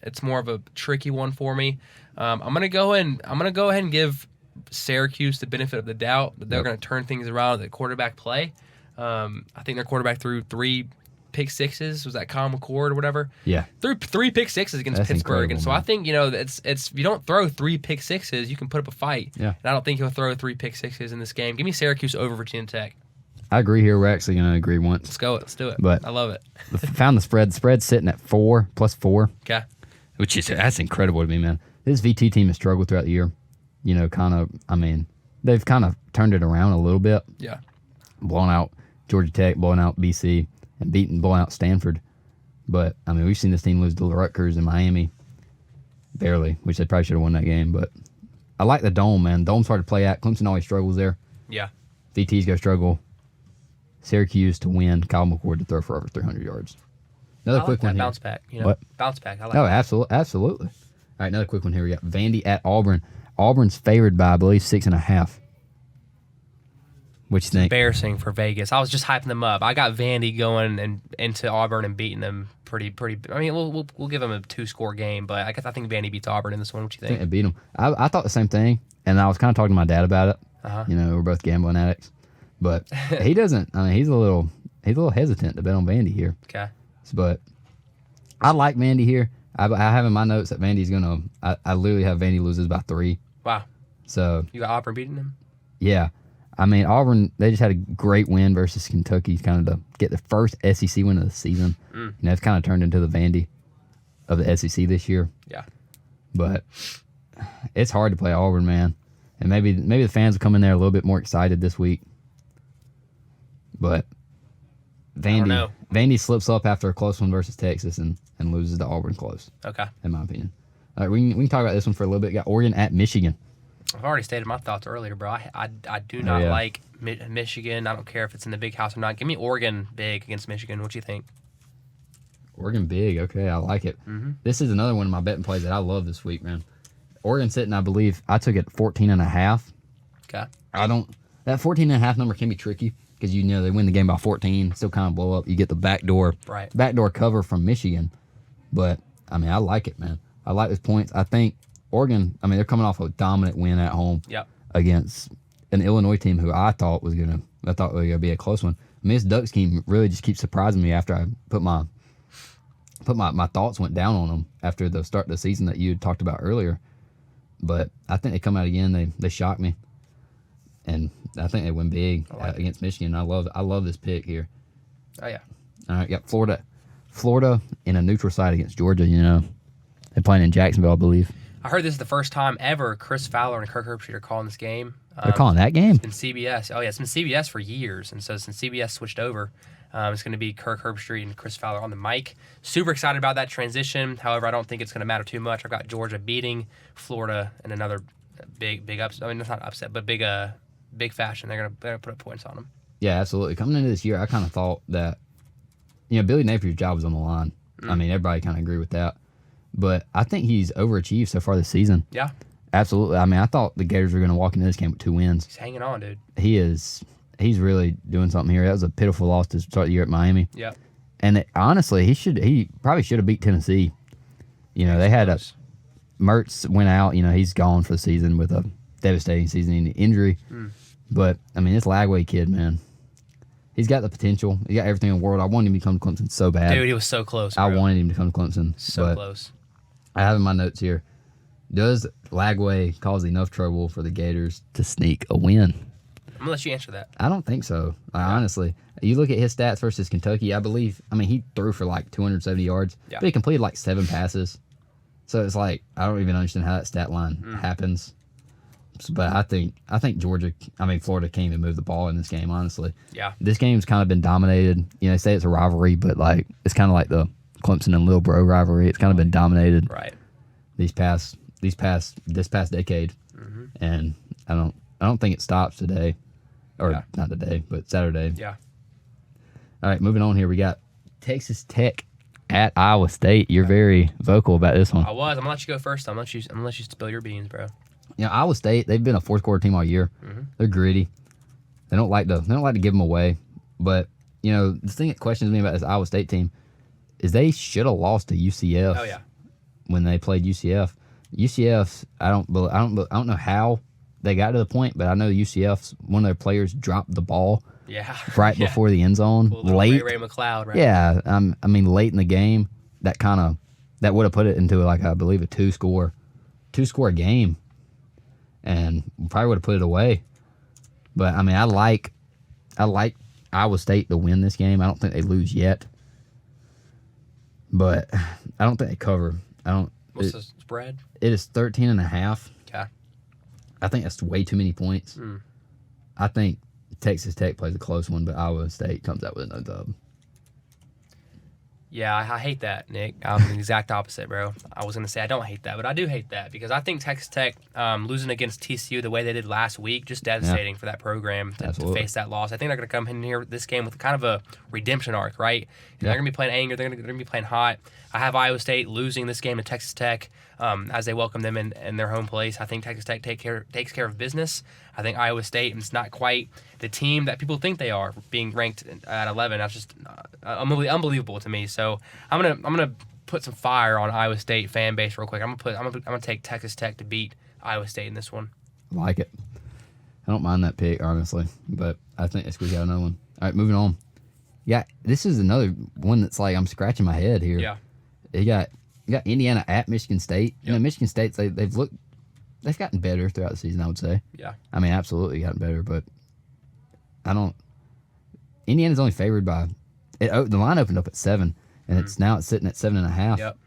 it's more of a tricky one for me. I'm gonna go ahead and give Syracuse the benefit of the doubt that they're going to turn things around at quarterback play. I think their quarterback threw 3 pick sixes. Was that Kyle McCord or whatever? Yeah. Threw 3 pick sixes against Pittsburgh. And so man. I think, it's if you don't throw 3 pick sixes, you can put up a fight. Yeah. And I don't think he'll throw 3 pick sixes in this game. Give me Syracuse over Virginia Tech. I agree here. We're actually going to agree once. Let's go. Let's do it. But I love it. Found the spread. The spread's sitting at 4 + 4. Okay. That's incredible to me, man. This VT team has struggled throughout the year. They've kind of turned it around a little bit. Yeah. Blowing out Georgia Tech, blowing out BC, and blowing out Stanford. But, we've seen this team lose to Rutgers and Miami. Barely, which they probably should have won that game. But I like the Dome, man. Dome's hard to play at. Clemson always struggles there. Yeah. VT's going to struggle. Syracuse to win. Kyle McCord to throw for over 300 yards. Another I quick like one that here. bounce back. You know, What? Bounce back. I like No, that. absolutely. All right, another quick one here. We got Vandy at Auburn. Auburn's favored by, I believe, 6.5. What you think? Embarrassing for Vegas. I was just hyping them up. I got Vandy going and into Auburn and beating them pretty. I mean, we'll give them a 2-score game, but I think Vandy beats Auburn in this one. What you I think think? they beat them. I thought the same thing, and I was kind of talking to my dad about it. Uh-huh. You know, we're both gambling addicts, but he doesn't. I mean, he's a little hesitant to bet on Vandy here. Okay. But I like Vandy here. I have in my notes that Vandy's gonna. I literally have Vandy loses by 3. Wow. So You got Auburn beating them? yeah, I mean Auburn. They just had a great win versus Kentucky, kind of to get the first SEC win of the season. You know, it's kind of turned into the Vandy of the SEC this year. Yeah. But it's hard to play Auburn, man. And maybe the fans will come in there a little bit more excited this week. But don't know. Vandy slips up after a close one versus Texas and loses to Auburn close, Okay. in my opinion. All right, we can talk about this one for a little bit. Got Oregon at Michigan. I've already stated my thoughts earlier, bro. I do not yeah. like Michigan. I don't care if it's in the big house or not. Give me Oregon big against Michigan. What do you think? Oregon big. Okay, I like it. This is another one of my betting plays that I love this week, man. Oregon sitting, I believe, I took it 14.5. Okay. That 14.5 number can be tricky because, you know, they win the game by 14, still kind of blow up. You get the backdoor cover from Michigan. But, I mean, I like it, man. I like those points. I think Oregon, I mean, they're coming off a dominant win at home against an Illinois team who I thought was going to be a close one. I mean, this Ducks team really just keeps surprising me after I put my thoughts went down on them after the start of the season that you had talked about earlier. But I think they come out again. They shock me. And I think they win big against Michigan. I love this pick here. Oh, yeah. All right, got Florida in a neutral site against Georgia, you know. They're playing in Jacksonville, I believe. I heard this is the first time ever Chris Fowler and Kirk Herbstreit are calling this game. They're calling that game? It's been CBS. Oh, yeah, it's been CBS for years. And so since CBS switched over, it's going to be Kirk Herbstreit and Chris Fowler on the mic. Super excited about that transition. However, I don't think it's going to matter too much. I've got Georgia beating Florida in another big upset. I mean, it's not upset, but big fashion. They're going to put up points on them. Yeah, absolutely. Coming into this year, I kind of thought that, you know, Billy Napier's job was on the line. I mean, everybody kind of agree with that. But I think he's overachieved so far this season. Yeah. Absolutely. I mean, I thought the Gators were going to walk into this game with 2 wins. He's hanging on, dude. He's really doing something here. That was a pitiful loss to start the year at Miami. Yeah. And honestly, he probably should have beat Tennessee. You know, they had Mertz went out. You know, he's gone for the season with a devastating season-ending injury. But, I mean, this Lagway kid, man, he's got the potential. He got everything in the world. I wanted him to come to Clemson so bad. Dude, he was so close, bro. I wanted him to come to Clemson. So close. I have in my notes here, does Lagway cause enough trouble for the Gators to sneak a win? I'm going to let you answer that. I don't think so. Honestly, you look at his stats versus Kentucky, I mean, he threw for like 270 yards, but he completed like 7 passes. So it's like, I don't even understand how that stat line happens. But I think Florida can't even move the ball in this game, honestly. Yeah. This game's kind of been dominated. You know, they say it's a rivalry, but like it's kind of like the Clemson and Lil Bro rivalry. It's kind of been dominated this past decade. And I don't think it stops today. Or not today, but Saturday. Yeah. All right, moving on here. We got Texas Tech at Iowa State. You're very vocal about this one. I was. I'm going to let you go first. I'm going to let you spill your beans, bro. You know, Iowa State, they've been a fourth quarter team all year. They're gritty. They don't like to give them away. But, you know, the thing that questions me about this Iowa State team is they should have lost to UCF. Oh, yeah. When they played UCF. UCF, I don't know how they got to the point, but I know UCF's one of their players dropped the ball right before the end zone. Late. Ray McLeod, right? Yeah, I mean, late in the game, that would have put it into, like, I believe a two-score game. And probably would have put it away. But, I mean, I like Iowa State to win this game. I don't think they lose yet. But I don't think they cover. What's the spread? It is 13.5. Okay. I think that's way too many points. I think Texas Tech plays a close one, but Iowa State comes out with another dub. Yeah, I hate that, Nick. I'm the exact opposite, bro. I was going to say I don't hate that, but I do hate that because I think Texas Tech losing against TCU the way they did last week, just devastating for that program to face that loss. I think they're going to come in here this game with kind of a redemption arc, right? They're going to be playing angry. They're going to be playing hot. I have Iowa State losing this game to Texas Tech as they welcome them in their home place. I think Texas Tech takes care of business. I think Iowa State is not quite the team that people think they are, being ranked at 11. That's just unbelievable to me. So I'm gonna put some fire on Iowa State fan base real quick. I'm gonna take Texas Tech to beat Iowa State in this one. I like it. I don't mind that pick, honestly, but I think let's squeeze out another one. All right, moving on. Yeah, this is another one that's like I'm scratching my head here. Yeah. You got Indiana at Michigan State. Yep. You know, Michigan State they've gotten better throughout the season, I would say. Yeah. I mean, absolutely gotten better, but Indiana's only favored by the line opened up at 7, and it's sitting at 7.5. Yep.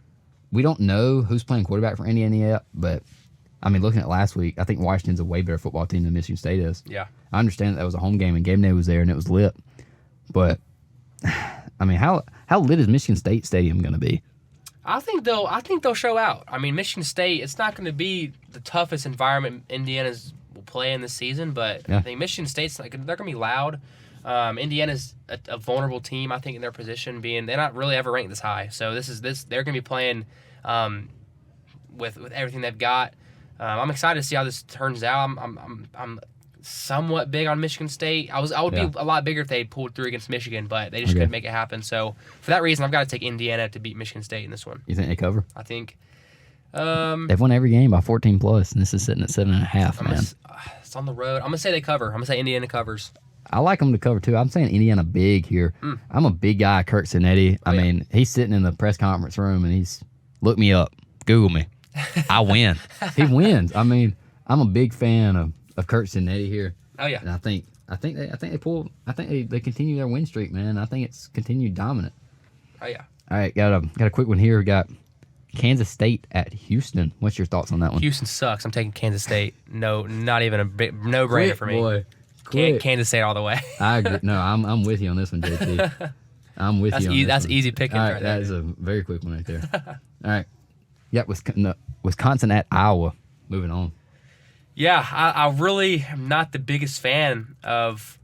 We don't know who's playing quarterback for Indiana yet, but I mean, looking at last week, I think Washington's a way better football team than Michigan State is. Yeah. I understand that was a home game and game day was there and it was lit, but I mean, how lit is Michigan State Stadium going to be? I think they'll show out. I mean, Michigan State, it's not going to be the toughest environment Indiana's will play in this season, but I think Michigan State's they're going to be loud. Indiana's a vulnerable team, I think, in their position, being they're not really ever ranked this high. So they're going to be playing with everything they've got. I'm excited to see how this turns out. I'm somewhat big on Michigan State. I would be a lot bigger if they pulled through against Michigan, but they just couldn't make it happen. So for that reason, I've got to take Indiana to beat Michigan State in this one. You think they cover? I think they've won every game by 14 plus, and this is sitting at 7.5. Man, it's on the road. I'm gonna say they cover. I'm gonna say Indiana covers. I like them to cover too. I'm saying Indiana big here. I'm a big guy, Kirk Cinetti. I mean, he's sitting in the press conference room and he's look me up, Google me. I win. He wins. I mean, I'm a big fan of Kirk Cinetti here. Oh yeah. And I think they continue their win streak, man. I think it's continued dominant. Oh yeah. All right, got a quick one here. We got Kansas State at Houston. What's your thoughts on that one? Houston sucks. I'm taking Kansas State. No, not even a no-brainer for me. Boy. Kansas State all the way. I agree. No, I'm with you on this one, JT. I'm with you on this That's one. easy picking right there. That is a very quick one right there. All right. Yeah, Wisconsin at Iowa. Moving on. Yeah, I really am not the biggest fan of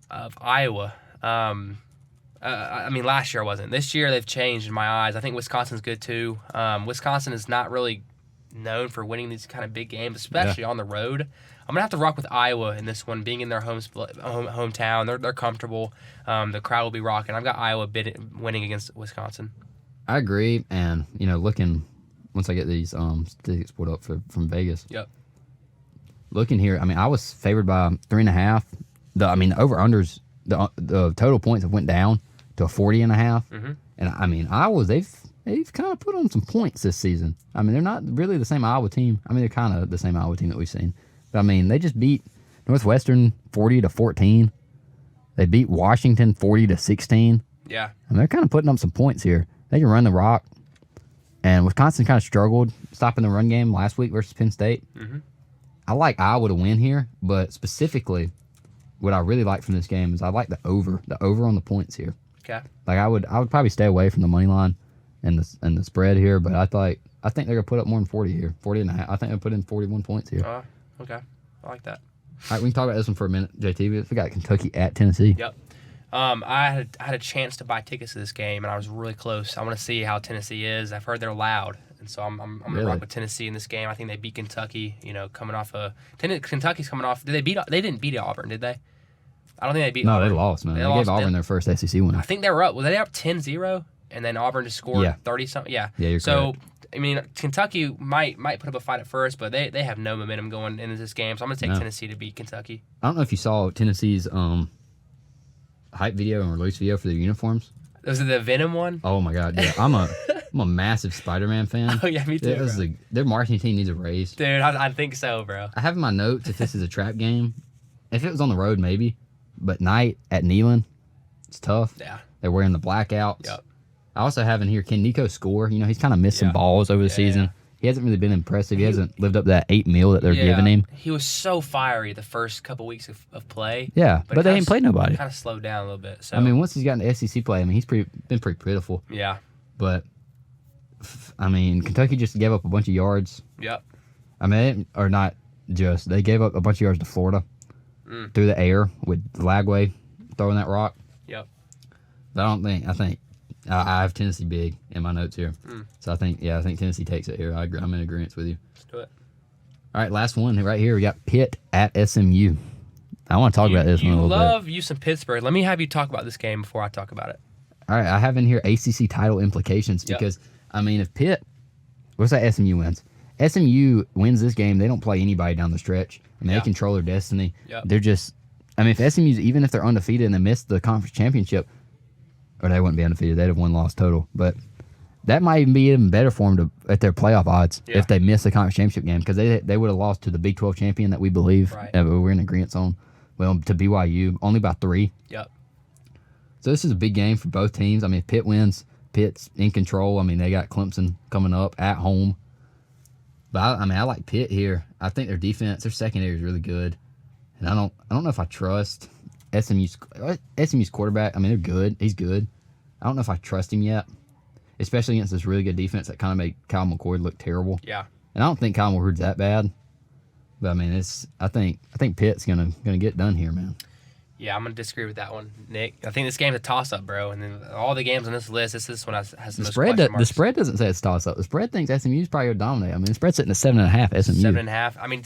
Iowa. I mean, last year I wasn't. This year they've changed in my eyes. I think Wisconsin's good too. Wisconsin is not really known for winning these kind of big games, especially on the road. I'm gonna have to rock with Iowa in this one, being in their hometown. They're comfortable. The crowd will be rocking. I've got Iowa winning against Wisconsin. I agree, and looking once I get these statistics pulled up from Vegas. Yep. Looking here, I mean, I was favored by 3.5. The over-unders, the total points have went down to 40.5. And I mean, Iowa, they've kind of put on some points this season. I mean, they're not really the same Iowa team. I mean, they're kind of the same Iowa team that we've seen. But I mean, they just beat Northwestern 40-14. They beat Washington 40-16. Yeah. And they're kind of putting up some points here. They can run the rock. And Wisconsin kind of struggled stopping the run game last week versus Penn State. I like Iowa to win here, but specifically, what I really like from this game is I like the over on the points here. Okay. Like I would probably stay away from the money line and the spread here, but I think they're gonna put up more than 40 here, 40.5. I think they'll put in 41 points here. Okay. I like that. All right, we can talk about this one for a minute, JT. We got Kentucky at Tennessee. Yep. I had a chance to buy tickets to this game, and I was really close. I want to see how Tennessee is. I've heard they're loud, and so I'm gonna rock with Tennessee in this game. I think they beat Kentucky. Coming off Kentucky's coming off. They didn't beat Auburn, did they? I don't think they beat. No, Auburn. they lost, man. They gave Auburn their first SEC win. I think they were up. Were they up 10-0? And then Auburn just scored 30-something? Yeah. Yeah, you're so, correct. I mean, Kentucky might put up a fight at first, but they have no momentum going into this game. So I'm going to take Tennessee to beat Kentucky. I don't know if you saw Tennessee's hype video and release video for their uniforms. Was it the Venom one? Oh, my God. Yeah, I'm a massive Spider-Man fan. Oh, yeah, me too, their marketing team needs a raise. Dude, I think so, bro. I have in my notes if this is a trap game. If it was on the road, maybe. But night at Neyland, it's tough. Yeah. They're wearing the blackouts. Yep. I also have in here, can Nico score? He's kind of missed some balls over the season. he hasn't really been impressive. He hasn't lived up to that 8 mil that they're giving him. He was so fiery the first couple weeks of play. Yeah, but they ain't played nobody. Kind of slowed down a little bit. So I mean, once he's gotten to SEC play, I mean, he's been pretty pitiful. Yeah. But I mean, Kentucky just gave up a bunch of yards. Yep. I mean, or not just. They gave up a bunch of yards to Florida through the air with Lagway throwing that rock. Yep. But I think I have Tennessee big in my notes here. So I think Tennessee takes it here. I'm in agreement with you. Let's do it. All right, last one right here. We got Pitt at SMU. I want to talk about this one a little bit. You love you some Pittsburgh. Let me have you talk about this game before I talk about it. All right, I have in here ACC title implications because, I mean, if Pitt, what's that SMU wins? SMU wins this game, they don't play anybody down the stretch. I mean, they control their destiny. Yep. They're just, I mean, if SMU's, even if they're undefeated and they miss the conference championship, or they wouldn't be undefeated, they'd have won loss total. But that might even be even better for them at their playoff odds if they miss the conference championship game because they would have lost to the Big 12 champion that we believe we're in agreement on. Well, to BYU, only by 3. Yep. So this is a big game for both teams. I mean, if Pitt wins, Pitt's in control. I mean, they got Clemson coming up at home. But I like Pitt here. I think their defense, their secondary is really good, and I don't know if I trust SMU's quarterback. I mean, they're good. He's good. I don't know if I trust him yet, especially against this really good defense that kind of made Kyle McCord look terrible. Yeah. And I don't think Kyle McCord's that bad. But I mean, I think Pitt's gonna get it done here, man. Yeah, I'm gonna disagree with that one, Nick. I think this game's a toss-up, bro. And then all the games on this list, this one has the most question marks. The spread doesn't say it's toss-up. The spread thinks SMU's probably gonna dominate. I mean, the spread's sitting at 7.5. SMU 7.5. I mean,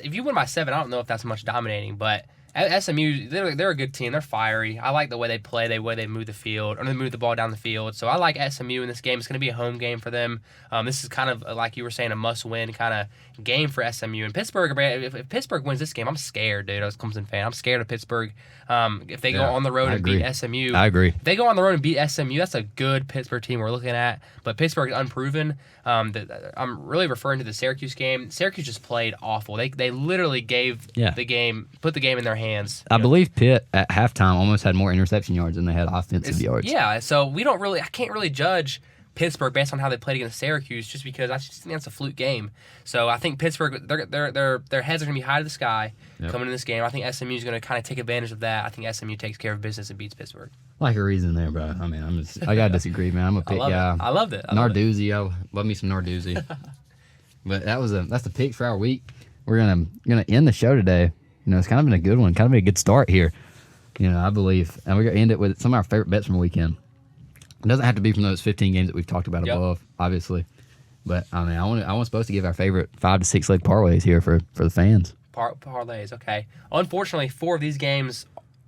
if you win by 7, I don't know if that's much dominating, but SMU, they're a good team. They're fiery. I like the way they play, the way they move the field, or they move the ball down the field. So I like SMU in this game. It's going to be a home game for them. This is kind of, like you were saying, a must-win kind of game for SMU. And Pittsburgh, if Pittsburgh wins this game, I'm scared, dude. I was a Clemson fan. I'm scared of Pittsburgh. If they go on the road and beat SMU. I agree. If they go on the road and beat SMU, that's a good Pittsburgh team we're looking at. But Pittsburgh is unproven. I'm really referring to the Syracuse game. Syracuse just played awful. They literally gave the game, put the game in their hands. I believe Pitt at halftime almost had more interception yards than they had offensive yards. Yeah, so I can't really judge Pittsburgh based on how they played against Syracuse just because I just think that's a fluke game. So I think Pittsburgh, their heads are going to be high to the sky coming in this game. I think SMU is going to kind of take advantage of that. I think SMU takes care of business and beats Pittsburgh. Like a reason there, bro. I mean, I got to disagree, man. I'm a Pitt guy. I loved it. Narduzzi. I love me some Narduzzi. But that's the picks for our week. We're gonna end the show today. You know, it's kind of been a good one, kind of been a good start here. You know, I believe. And we're going to end it with some of our favorite bets from the weekend. It doesn't have to be from those 15 games that we've talked about above, obviously. But, I mean, I was supposed to give our favorite 5 to 6 leg parlays here for the fans. Parlays, okay. Unfortunately, 4 of these games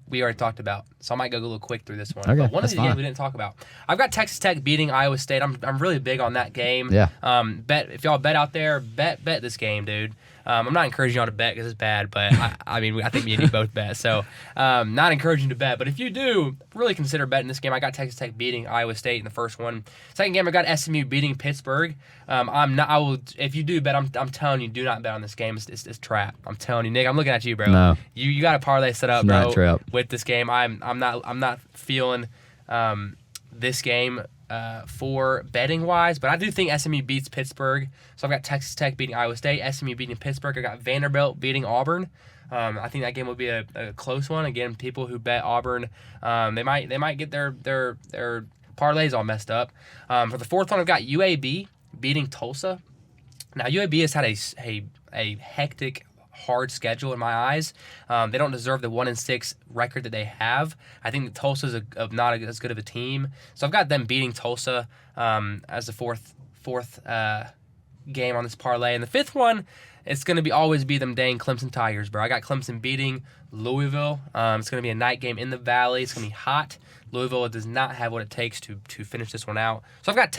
we already talked about, so I might go a little quick through this one. Okay, but one of these games we didn't talk about. I've got Texas Tech beating Iowa State. I'm really big on that game. Yeah. If y'all bet out there, bet this game, dude. I'm not encouraging y'all to bet because it's bad, but I think me and you both bet. So, not encouraging to bet. But if you do, really consider betting this game. I got Texas Tech beating Iowa State in the first one. Second game, I got SMU beating Pittsburgh. If you do bet, I'm telling you, do not bet on this game. It's trap. I'm telling you, Nick. I'm looking at you, bro. No. You got a parlay set up, It's bro. not trap. With this game, I'm not feeling this game. For betting wise, but I do think SMU beats Pittsburgh. So I've got Texas Tech beating Iowa State, SMU beating Pittsburgh. I got Vanderbilt beating Auburn. I think that game will be a close one. Again, people who bet Auburn, they might get their parlays all messed up. For the fourth one, I've got UAB beating Tulsa. Now UAB has had a hectic, hard schedule in my eyes. They don't deserve the 1-6 record that they have. I think that Tulsa's not as good of a team, so I've got them beating Tulsa as the fourth game on this parlay. And the fifth one, it's going to always be them dang Clemson Tigers, bro. I got Clemson beating Louisville. It's going to be a night game in the Valley. It's going to be hot. Louisville does not have what it takes to finish this one out. So I've got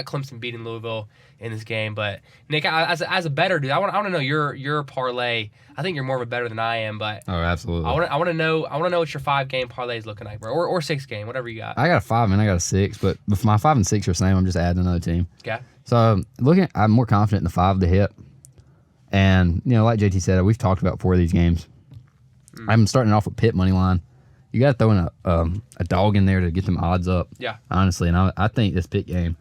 Clemson beating Louisville in this game. But Nick, as a bettor, dude, I want to know your parlay. I think you're more of a bettor than I am, but Oh, absolutely. I want to know what your 5-game parlay is looking like, bro, or 6-game, whatever you got. I got a 5 and I got a 6, but for my 5 and 6 are the same. I'm just adding another team. Okay. So I'm more confident in the 5 to hit. And, you know, like JT said, we've talked about 4 of these games. I'm starting off with Pitt money line. You got to throw in a dog in there to get them odds up. Yeah. Honestly, and I think this Pitt game,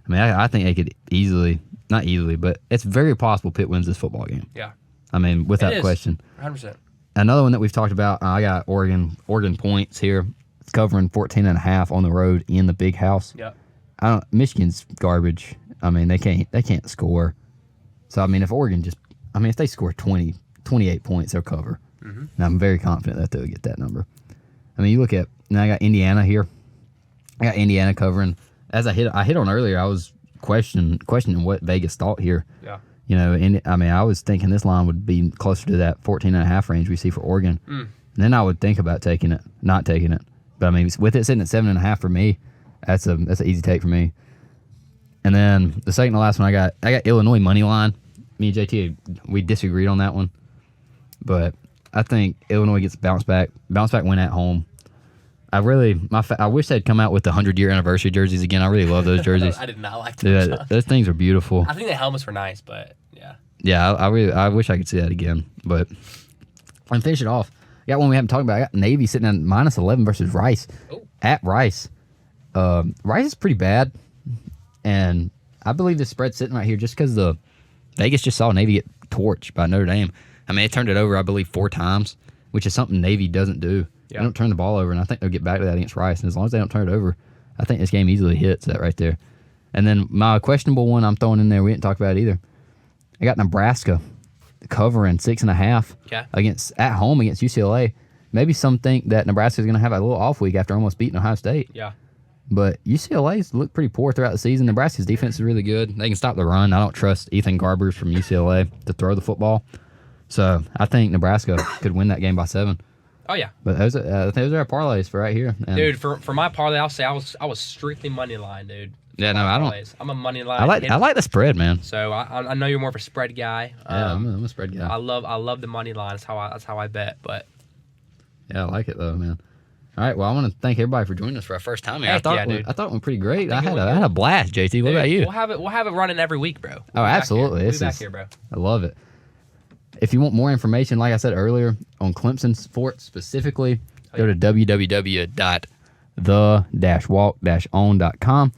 I mean, I think they could easily not easily, but it's very possible Pitt wins this football game. Yeah. I mean, without question. 100%. Another one that we've talked about, I got Oregon points here. It's covering 14.5 on the road in the big house. Yeah. Michigan's garbage. I mean, they can't score. So I mean, if they score 28 points, they'll cover. Mm-hmm. And I'm very confident that they'll get that number. I mean, you look at now. I got Indiana here. I got Indiana covering. As I hit on earlier, I was questioning what Vegas thought here. Yeah. You know, I was thinking this line would be closer to that 14.5 range we see for Oregon. And then I would think about not taking it. But I mean, with it sitting at 7.5 for me, that's an easy take for me. And then the second to last one, I got Illinois money line. Me and JT, we disagreed on that one, but I think Illinois gets bounce back win at home. I wish they'd come out with the 100-year anniversary jerseys again. I really love those jerseys. I did not like those. Dude, those things are beautiful. I think the helmets were nice, but yeah. Yeah, I wish I could see that again. But I'm finish it off. I got one we haven't talked about. I got Navy sitting at -11 versus Rice at Rice. Rice is pretty bad, and I believe the spread's sitting right here just because the Vegas just saw Navy get torched by Notre Dame. I mean, they turned it over, I believe, 4 times, which is something Navy doesn't do. Yeah. They don't turn the ball over, and I think they'll get back to that against Rice. And as long as they don't turn it over, I think this game easily hits that right there. And then my questionable one I'm throwing in there, we didn't talk about it either. I got Nebraska covering 6.5 at home against UCLA. Maybe some think that Nebraska's going to have a little off week after almost beating Ohio State. Yeah. But UCLA's looked pretty poor throughout the season. Nebraska's defense is really good. They can stop the run. I don't trust Ethan Garbers from UCLA to throw the football. So I think Nebraska could win that game by 7. Oh yeah. But those are our parlays for right here. And dude, for my parlay, I'll say I was strictly money line, dude. Yeah, no, I don't. Parlays. I'm a money line. I like the spread, man. So I know you're more of a spread guy. Yeah, I'm a spread guy. I love the money line. That's how I bet. But yeah, I like it though, man. All right, well, I want to thank everybody for joining us for our first time here. I thought it went pretty great. I had a blast, JT. What about you? We'll have it running every week, bro. Oh, absolutely. We'll be back here, bro. I love it. If you want more information, like I said earlier, on Clemson sports specifically, go to www.the-walk-on.com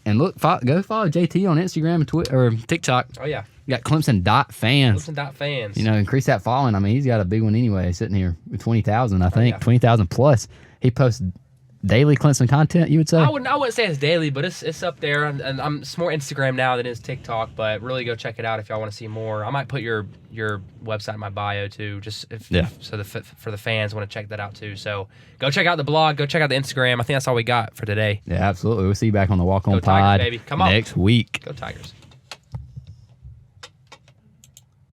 and go follow JT on Instagram and Twitter or TikTok. Oh yeah. You got Clemson.fans. Clemson.fans. You know, increase that following. I mean, he's got a big one anyway, sitting here with 20,000, I think. 20,000 plus. He posts daily Clemson content, you would say? I wouldn't say it's daily, but it's up there, and it's more Instagram now than it is TikTok. But really, go check it out if y'all want to see more. I might put your website in my bio too, for the fans want to check that out too. So go check out the blog, go check out the Instagram. I think that's all we got for today. Yeah, absolutely. We'll see you back on the Walk On Go Pod Tigers, baby. Come on. next week. Go Tigers.